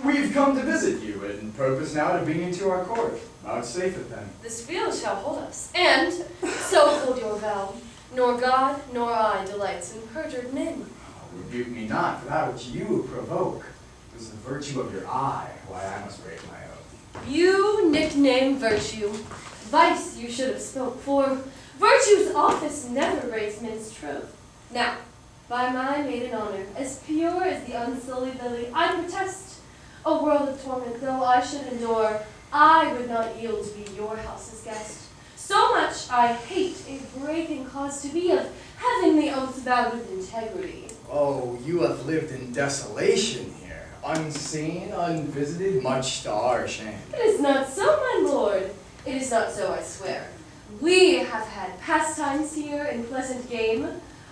We've come to visit you, and purpose now to bring you to our court. Vouchsafe it then. This field shall hold us, and so hold your vow. Nor God nor I delights in perjured men. Rebuke me not, for that which you provoke is the virtue of your eye, why I must break my oath. You nickname virtue. Vice you should have spoke, for virtue's office never rates men's truth. Now, by my maiden honor, as pure as the unsullied lily, I protest, a world of torment though I should endure, I would not yield to be your house's guest. So much I hate a breaking cause to be of having the oath vowed with integrity. Oh, you have lived in desolation here, unseen, unvisited, much to our shame. It is not so, my lord. It is not so, I swear. We have had pastimes here in pleasant game.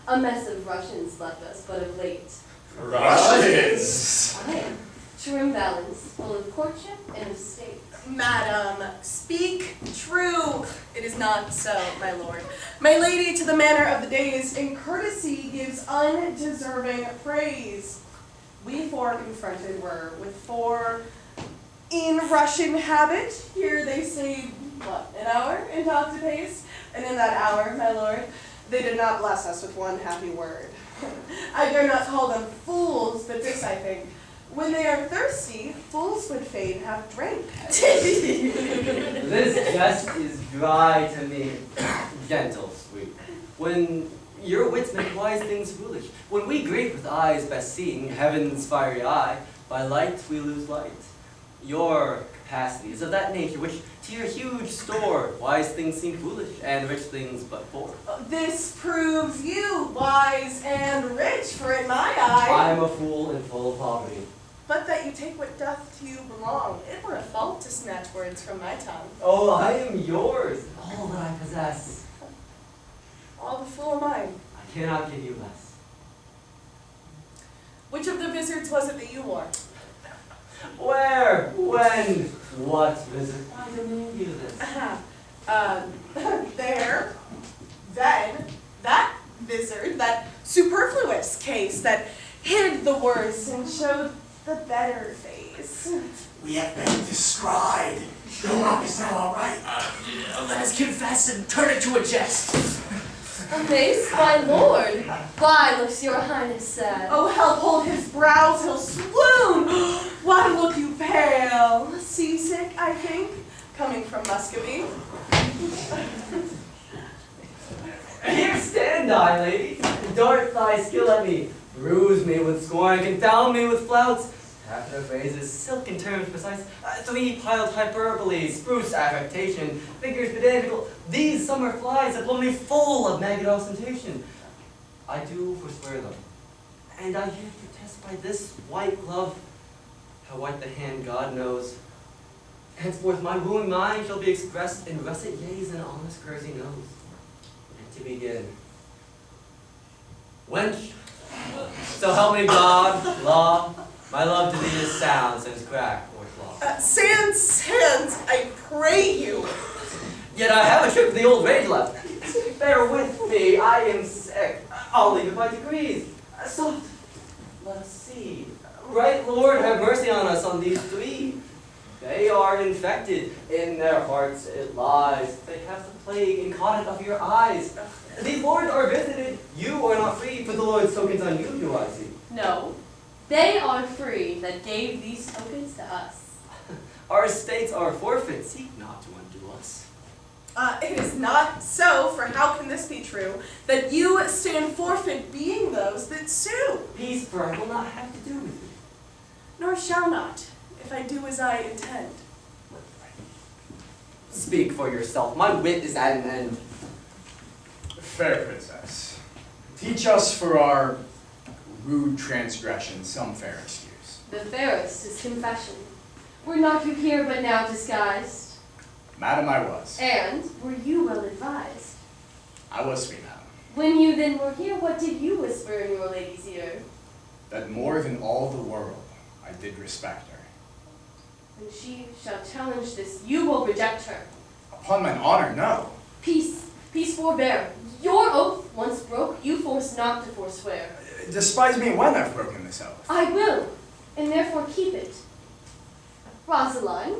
A mess of Russians left us but of late. Russians! Aye, trim balance, full of courtship and of state. Madam, speak true. It is not so, my lord. My lady, to the manner of the days, in courtesy gives undeserving praise. We four confronted were with four in Russian habit. Here they stayed, what, an hour in talk to pace? And in that hour, my lord, they did not bless us with one happy word. I dare not call them fools, but this I think. When they are thirsty, fools would fain have drink. This jest is dry to me. Gentle, sweet. When your wits make wise things foolish, when we greet with eyes best seeing, heaven's fiery eye, by light we lose light. Your capacity is of that nature which to your huge store wise things seem foolish, and rich things but poor. This proves you wise and rich, for in my eye. I am a fool in full poverty. But that you take what doth to you belong, it were a fault to snatch words from my tongue. Oh, I am yours, all that I possess. All the fool am I. I cannot give you less. Which of the vizards was it that you wore? Where? When? What visit? I demand you this. There. Then, that vizard, that superfluous case that hid the worst and showed the better phase. We have been described. The rock is now all right. Let us confess and turn it to a jest. Amazed, my lord. Why looks your highness sad? Oh, help hold his brows, he'll swoon. Why look you pale? Seasick, I think, coming from Muscovy. Here stand I, lady. Dart thy skill at me. Bruise me with scorn, confound me with flouts. Half the phrases, silken terms precise, three-piled hyperbole, spruce affectation, figures pedantical. These summer flies have blown me full of maggot ostentation. I do forswear them, and I here protest by this white glove, how white the hand God knows. Henceforth my wooing mind shall be expressed in russet yeas and honest kersey nose. And to begin, wench, so help me God, law, my love to thee is sound, since crack or flaw. Sans, I pray you. Yet I have a trick of the old rage left. Bear with me, I am sick. I'll leave it by degrees. Soft, let us see. Right, Lord, have mercy on us on these three. They are infected, in their hearts it lies. They have the plague and caught it of your eyes. These lords are visited, you are not free, for the Lord's tokens on you do I see. No, they are free that gave these tokens to us. Our estates are forfeit, seek not to undo us. It is not so, for how can this be true, that you stand forfeit being those that sue? Peace, for I will not have to do with you. Nor shall not, if I do as I intend. Speak for yourself, my wit is at an end. Fair princess, teach us for our rude transgression some fair excuse. The fairest is confession. Were not you here but now disguised? Madam, I was. And were you well advised? I was, sweet madam. When you then were here, what did you whisper in your lady's ear? That more than all the world, I did respect her. When she shall challenge this, you will reject her. Upon mine honor, no. Peace, peace forbear. Your oath once broke, you force not to forswear. Despise me when I've broken this oath. I will, and therefore keep it. Rosaline,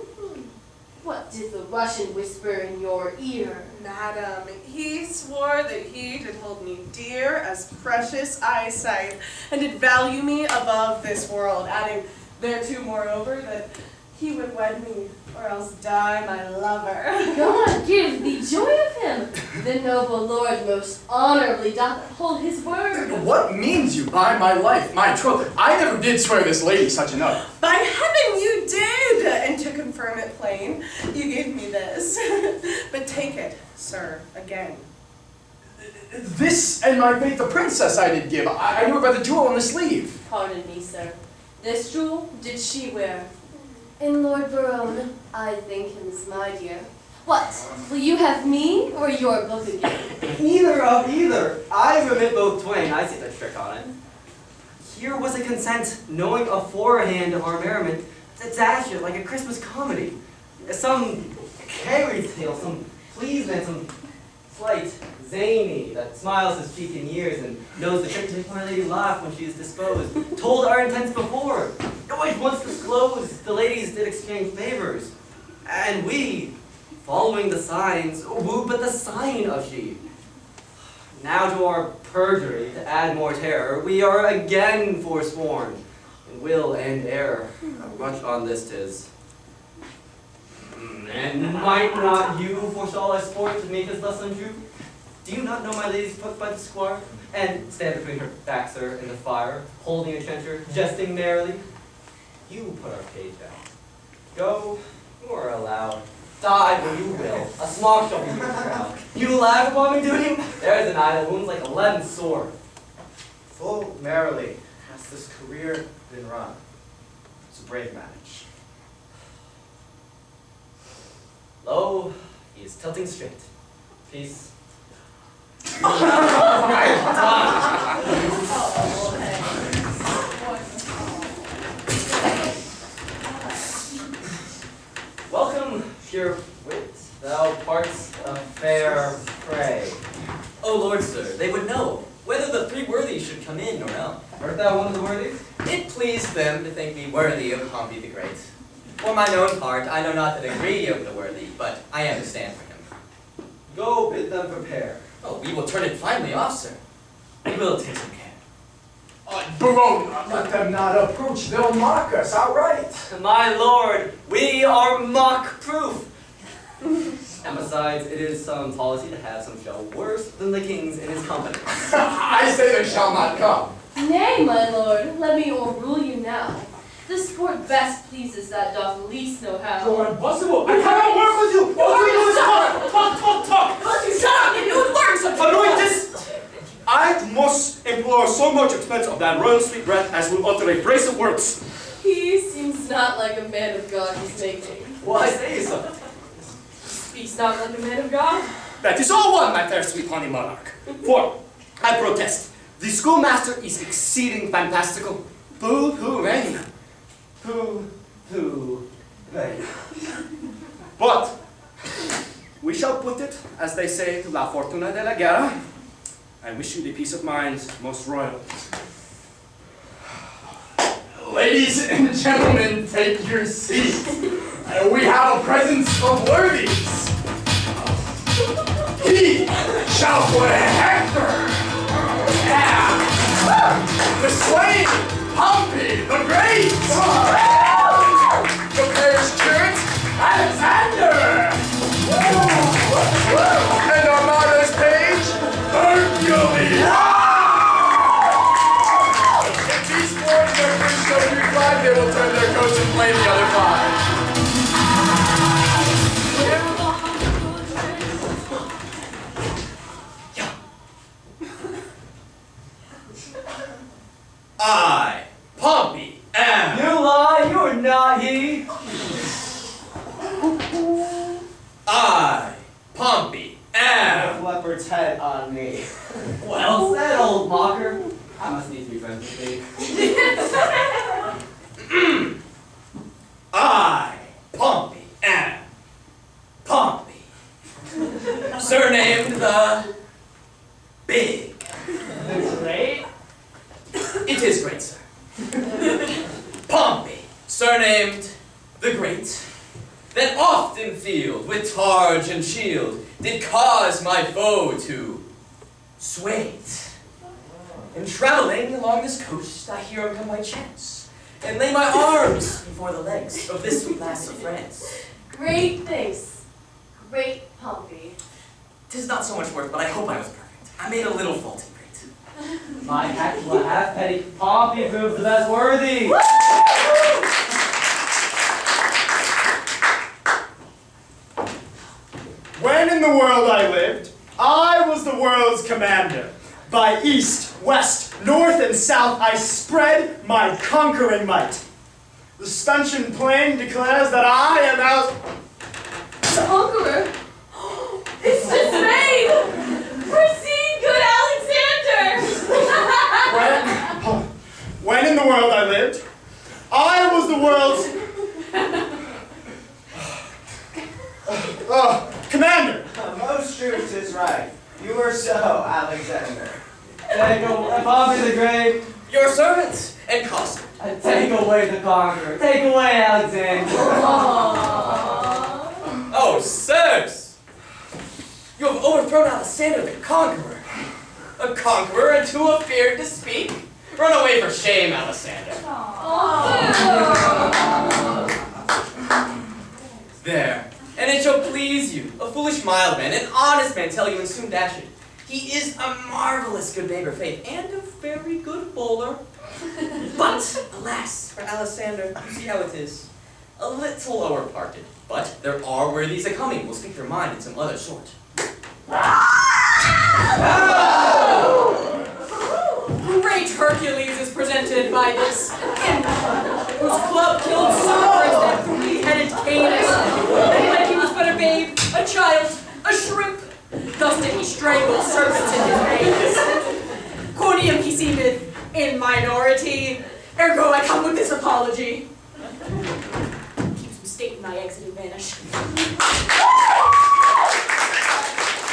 what did the Russian whisper in your ear? Madam, he swore that he did hold me dear as precious eyesight, and did value me above this world, adding thereto moreover that he would wed me, or else die my lover. God give thee joy of him. The noble lord most honorably doth hold his word. What means you by my life, my troth? I never did swear this lady such an oath. By heaven you did, and to confirm it plain, you gave me this. But take it, sir, again. This and my faith the princess I did give. I knew her by the jewel on the sleeve. Pardon me, sir. This jewel did she wear? In Lord Barone, I think him is my dear. What, will you have me or your book again? Neither of either. I remit both twain, I see the trick on it. Here was a consent, knowing aforehand of our merriment, to dash it like a Christmas comedy. Some fairy tale, some pleasement, some slight zany that smiles his cheek in years and knows the trick to make my lady laugh when she is disposed. Told our intents before. Always once disclosed, the ladies did exchange favors. And we, following the signs, wooed but the sign of she. Now to our perjury, to add more terror, we are again forsworn, in will and error. Much on this 'tis. And might not you forestall our sport to make us thus untrue? Do you not know my lady's put by the squire? And stand between her back, sir, and the fire, holding a trencher, jesting merrily? You put our page down. Go, you are allowed. Die when you will. A smock shall be your crown. You laugh upon me, do you? There's an eye that wounds like a leaden sword. Full merrily has this career been run. It's a brave manage. Lo, he is tilting straight. Peace. Welcome, pure wit, thou parts of fair prey. Oh Lord, sir, they would know whether the three worthies should come in or no. Art thou one of the worthy? It pleased them to think me worthy of Pompey the Great. For mine own part, I know not the degree of the worthy, but I understand for him. Go bid them prepare. Oh, we will turn it finely off, sir. We will take some care. Baron, let them not approach. They'll mock us outright. My lord, we are mock-proof. And besides, it is some policy to have some show worse than the king's in his company. I say they shall not come. Nay, my lord, let me o'errule you now. The sport best pleases that doth least know how. You're impossible. I cannot work with you. All we do is talk. But you shut up and you would learn something. Anointus! I must implore so much expense of that royal sweet breath as will utter a brace of words. He seems not like a man of God he's making. Why say so? Speaks not like a man of God. That is all one, my fair sweet honey monarch. For, I protest, the schoolmaster is exceeding fantastical. Pooh-pooh, rain. Pooh, rain. But, we shall put it, as they say, to la fortuna de la guerra. I wish you the peace of mind, most royal. Ladies and gentlemen, take your seats. We have a presence of worthies. He shall play Hector. Yeah. The slain Pompey the Great. The parish curate Alexander. And our martyr's page Hercules. If these four members show you five, they will turn their coats and play the other five. I, Pompey, am... You lie, you are not he. I, Pompey, am... Leopard's head on me. Well said, old mocker. I must need to be friends with thee. I, Pompey, am... Pompey. Surnamed the... Big. The Great? It is great, sir. Pompey, surnamed the Great, that oft in field with targe and shield did cause my foe to swait. In traveling along this coast, I hear him come by chance, and lay my arms before the legs of this sweet lass of France. Great face. Great Pompey. 'Tis not so much worth, but I hope I was perfect. I made a little faulty great. My actual half-petty Pompey proves the best worthy. When in the world I lived, I was the world's commander. By east, west, north, and south I spread my conquering might. The stanchion plain declares that I am out. Conqueror? It's dismayed! Proceed, good Alexander! When in the world I lived, I was the world's commander. Most truth is right. You are so, Alexander. Take away Pompey the Great. Your servants and cost. Take away the conqueror. Take away Alexander. Oh, sirs! You have overthrown Alexander the conqueror. A conqueror and too afeard to speak? Run away for shame, Alexander. There. And it shall please you, a foolish mild man, an honest man tell you and soon dash it. He is a marvelous good neighbor, faith, and a very good bowler. But, alas, for Alexander, you see how it is. A little lower parted, but there are worthies a-coming will speak their mind in some other sort. Great Hercules is presented by this imp, whose club killed Cerberus, that three-headed Canis, and when he was but a babe, a child, a shrimp, thus did he strangle serpents in his veins. Quoniam he seemeth in minority, ergo I come with this apology. Keep some state in thy exit and vanish.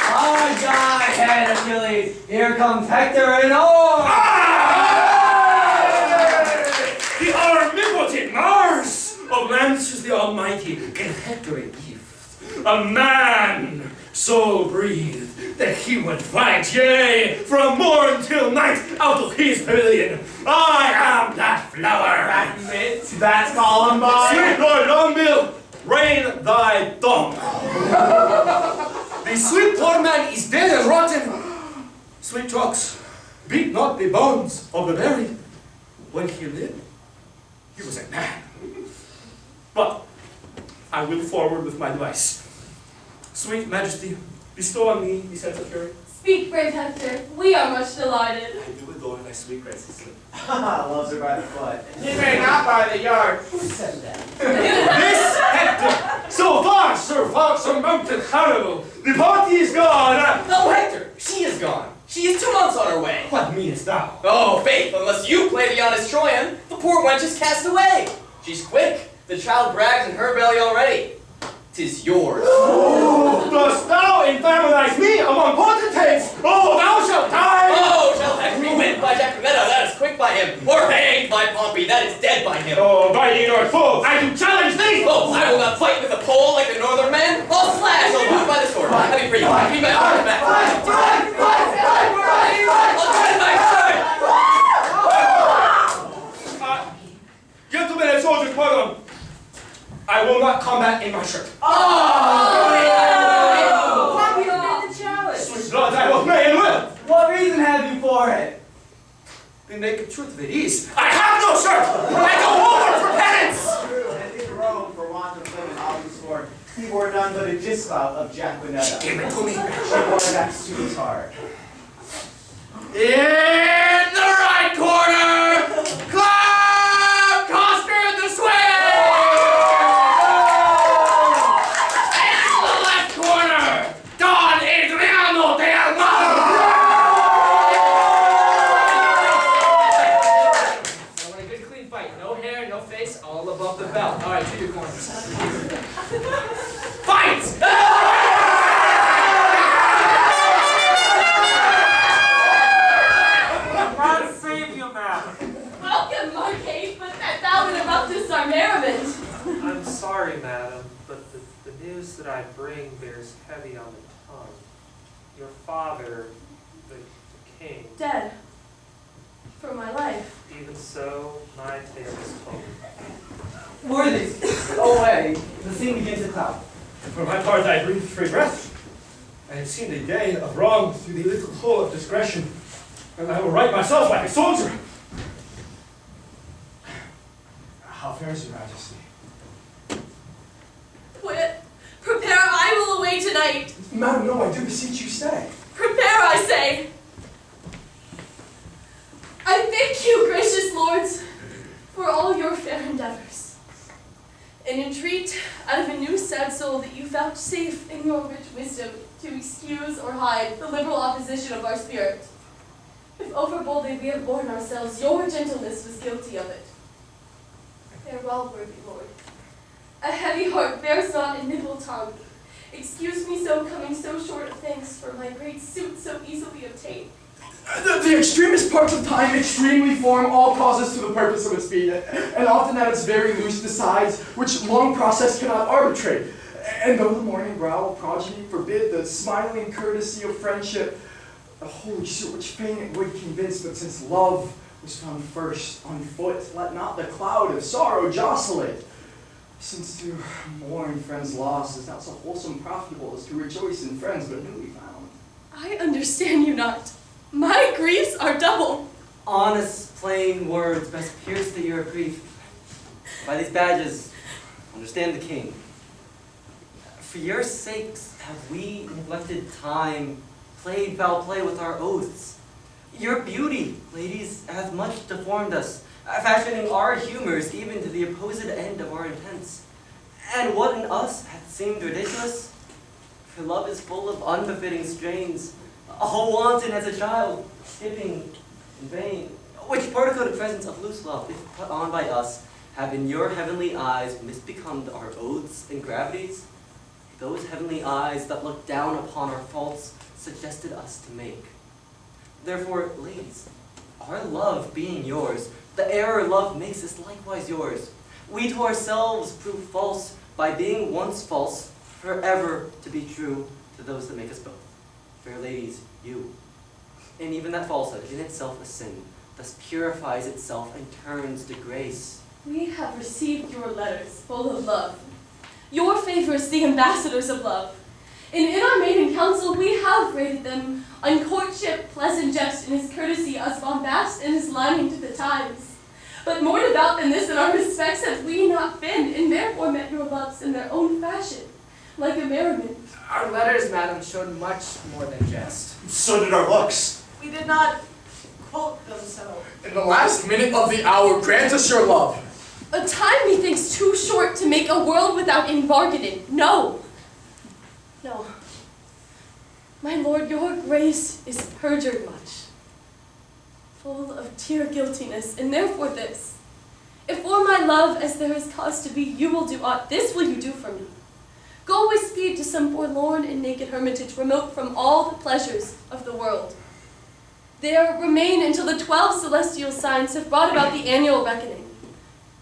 My God, Achilles, here comes Hector in arms! of Lances the Almighty can Hector a gift. A man so breathed that he would fight, yea, from morn till night out of his pavilion. I am that flower. That's it. That's Columbine. Sweet Lord Longbill, rain thy tongue. The sweet poor man is dead and rotten. Sweet trucks, beat not the bones of the buried. When he lived, he was a man. But I will forward with my advice. Sweet Majesty, bestow on me the sense of fury. Speak, brave Hector. We are much delighted. I do adore thy sweet graces. Loves her by the foot. He may not by the yard. Who said that? This Hector, so far surmounted Hannibal. The party is gone. No, Hector, she is gone. She is 2 months on her way. What meanest thou? Oh, faith, unless you play the honest Troyan, the poor wench is cast away. She's quick. The child brags in her belly already. 'Tis yours. Oh, dost thou infamilize me among potentates? Oh, thou shalt die! Oh, shall Hector be whipped by Jacquinetta? That is quick by him. Or hanged by Pompey? That is dead by him. Oh, by ye North foes, I do challenge thee! Oh, I will not fight with a pole like the northern men. I'll slash, I'll move by the sword. I'll be free. I'll be my arms back. I'll turn my sword. Gentlemen and soldiers, pardon. I will not combat in my shirt. Why we made the challenge? Sweet blood, I both may and will. What reason have you for it? The naked truth of it is, I have no shirt! I go over for penance! And in Rome, for want of women, often swore, he wore none but a disclout of Jacquinetta. Give it to me. She wore that to his heart. In the right corner, Club Coster the Sway! In the left corner, Don Adriano de Almagro! I want a good clean fight. No hair, no face, all above the belt. All right, to your corners. Fight! God save you, madam. Welcome, Marquise, but that thou interruptest our merriment. I'm sorry, madam, but the news that I bring bears heavy on the tongue. Your father, the king. Dead. For my life. Even so, my tale is told. Worthies, away. The scene begins to cloud. For my part, I breathe free breath. I have seen the day of wrong through the little hole of discretion, and I will right myself like a soldier. How fares your Majesty? Quit. Prepare, I will away tonight. Madam, no, I do beseech you stay. Prepare, I say. I thank you, gracious lords, for all your fair endeavors, and entreat out of a new sad soul that you vouchsafe in your rich wisdom to excuse or hide the liberal opposition of our spirit. If overboldly we have borne ourselves, your gentleness was guilty of it. Farewell, worthy lord. A heavy heart bears not a nimble tongue. Excuse me so coming so short of thanks for my great suit so easily obtained. The extremest parts of time extremely form all causes to the purpose of its being, and often at its very loose decides, which long process cannot arbitrate. And though the morning brow of progeny forbid the smiling courtesy of friendship, the holy suit which fain it would convince, but since love was found first on foot, let not the cloud of sorrow jostle it. Since to mourn friends' loss is not so wholesome profitable as to rejoice in friends but newly found. I understand you not. My griefs are double. Honest, plain words best pierce the ear of grief. By these badges, understand the king. For your sakes have we neglected time, played foul play with our oaths. Your beauty, ladies, hath much deformed us, fashioning our humors even to the opposite end of our intents. And what in us hath seemed ridiculous? For love is full of unbefitting strains, all wanton as a child, skipping in vain, which portico the presence of loose love, if put on by us, have in your heavenly eyes misbecome our oaths and gravities? Those heavenly eyes that look down upon our faults suggested us to make. Therefore, ladies, our love being yours, the error love makes is likewise yours. We to ourselves prove false by being once false, forever to be true to those that make us both. Fair ladies, you. And even that falsehood, in itself a sin, thus purifies itself and turns to grace. We have received your letters full of love. Your favors, the ambassadors of love. And in our maiden council, we have rated them on courtship, pleasant jest, and his courtesy, as bombast and his lining to the times. But more devout than this in our respects have we not been, and therefore met your loves in their own fashion, like a merriment. Our letters, madam, showed much more than jest. So did our looks. We did not quote them so. In the last minute of the hour, grant us your love. A time methinks too short to make a world without in bargaining. No. No. My lord, your grace is perjured much, full of tear guiltiness, and therefore this. If for my love, as there is cause to be, you will do aught, this will you do for me. Go with speed to some forlorn and naked hermitage, remote from all the pleasures of the world. There remain until the 12 celestial signs have brought about the annual reckoning.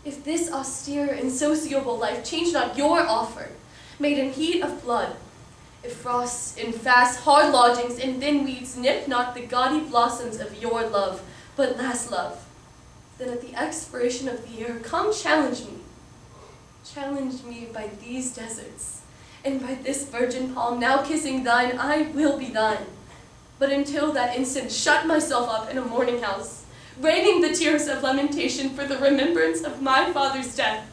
If this austere and sociable life change not your offer, made in heat of blood, if frosts and fast, hard lodgings and thin weeds nip not the gaudy blossoms of your love, but last love, then at the expiration of the year, come challenge me. Challenge me by these deserts, and by this virgin palm now kissing thine, I will be thine. But until that instant, shut myself up in a mourning house, raining the tears of lamentation for the remembrance of my father's death.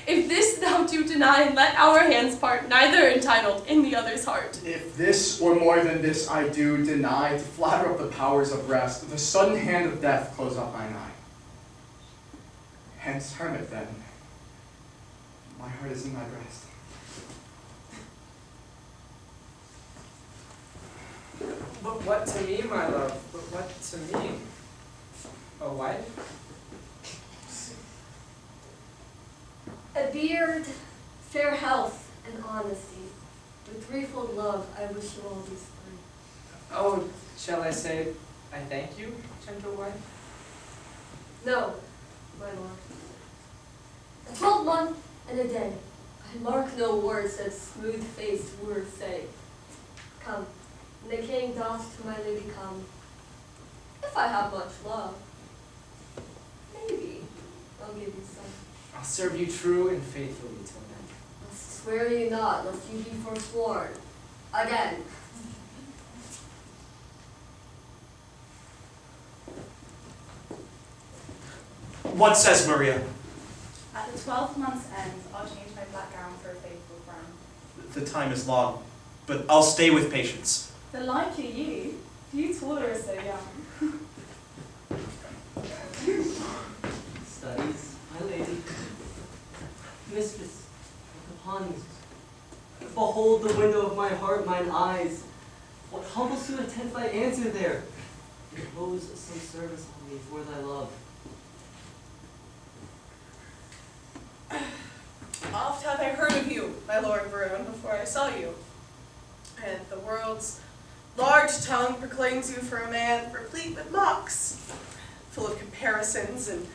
If this thou do deny, let our hands part, neither entitled in the other's heart. If this or more than this I do deny, to flatter up the powers of rest, the sudden hand of death close up mine eye. Hence, hermit then, my heart is in thy breast. But what to me, my love? But what to me? A wife? A beard, fair health, and honesty. With threefold love, I wish you all these three. Oh, shall I say, I thank you, gentle wife? No, my lord. A 12-month and a day. I mark no words that smooth-faced wooers say. Come, and the king doth to my lady come. If I have much love, maybe I'll give you some. I'll serve you true and faithfully till then. I'll swear you not, lest you be forsworn. Again. What says Maria? At the 12th month's end, I'll change my black gown for a faithful crown. The time is long, but I'll stay with patience. The like you, you taller are so young. Studies, my lady, mistress of the pawns. Behold the window of my heart, mine eyes. What humbles you attend thy answer there? Impose some service on me for thy love. Oft have I heard of you, my lord Varun, before I saw you. And the world's large tongue proclaims you for a man replete with mocks, full of comparisons and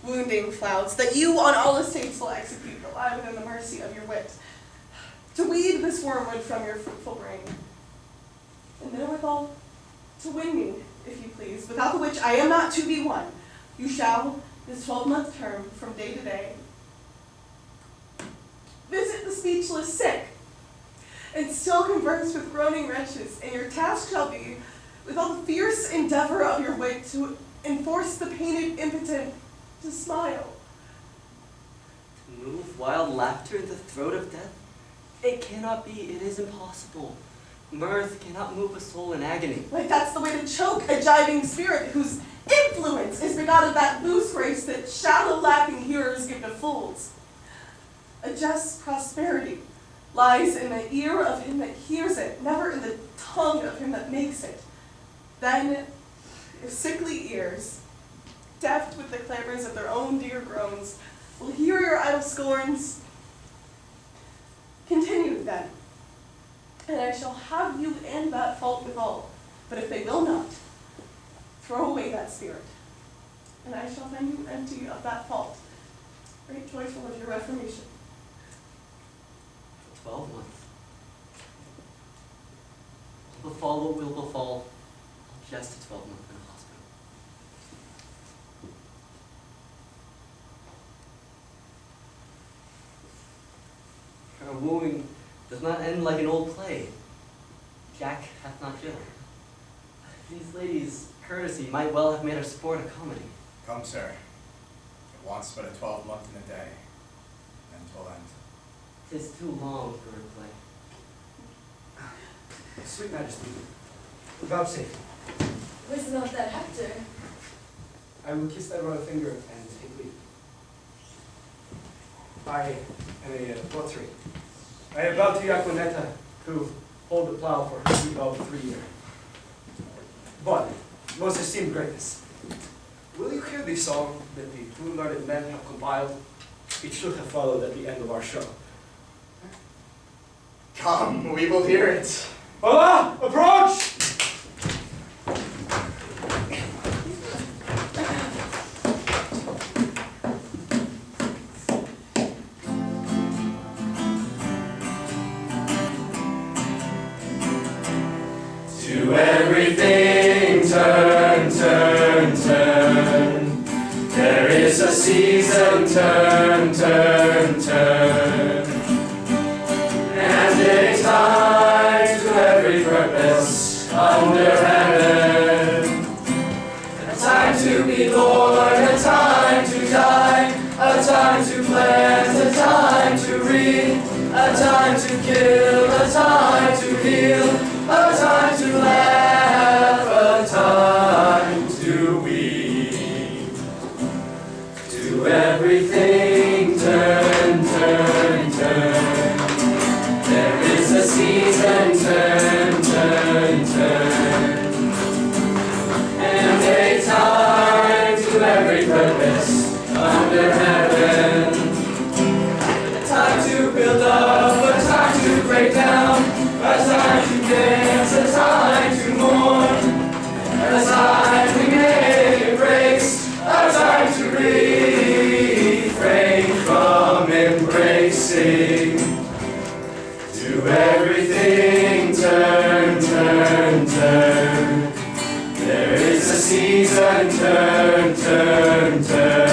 wounding flouts, that you on all estates will execute, rely within the mercy of your wit, to weed this wormwood from your fruitful brain, and therewithal to win me, if you please, without the which I am not to be won. You shall, this 12-month term, from day to day, visit the speechless sick, and still converse with groaning wretches, and your task shall be, with all the fierce endeavor of your wit, to enforce the painted impotent to smile. To move wild laughter in the throat of death? It cannot be, it is impossible. Mirth cannot move a soul in agony. Like that's the way to choke a jibing spirit whose influence is begot of that loose grace that shallow laughing hearers give to fools. A just prosperity lies in the ear of him that hears it, never in the tongue of him that makes it. Then, if sickly ears, deft with the clamors of their own dear groans, will hear your idle scorns, continue then, and I shall have you and that fault withal. But if they will not, throw away that spirit, and I shall find you empty of that fault. right joyful of your reformation. 12 months. Will befall what will befall, just a 12 months in a hospital. Her wooing does not end like an old play. Jack hath not Jill. These ladies' courtesy might well have made her sport a comedy. Come, sir. It wants but a 12-month and a day, and 'twill end. 'Tis too long for her play. Sweet Majesty, vouchsafe. Was not that Hector? I will kiss thy royal finger and take leave. I am a portrait. I have vowed to Yaquineta to hold the plow for her sweet of 3 years. But, most esteemed greatness, will you hear the song that the two learned men have compiled? It should have followed at the end of our show. Come, we will hear it. Hola! Approach! To everything turn, turn, turn. There is a season, turn, turn, turn. And a time to every purpose under heaven. A time to be born, a time to die, a time to plant, a time to reap, a time to kill, a time to heal. A time to laugh, a time to weep. To everything turn, turn, turn. There is a season, turn, turn, turn. And a time to every purpose under heaven. A time to build up, a time to break down. A time to dance, a time to mourn, a time to make embrace, a time to refrain from embracing. To everything turn, turn, turn. There is a season, turn, turn, turn.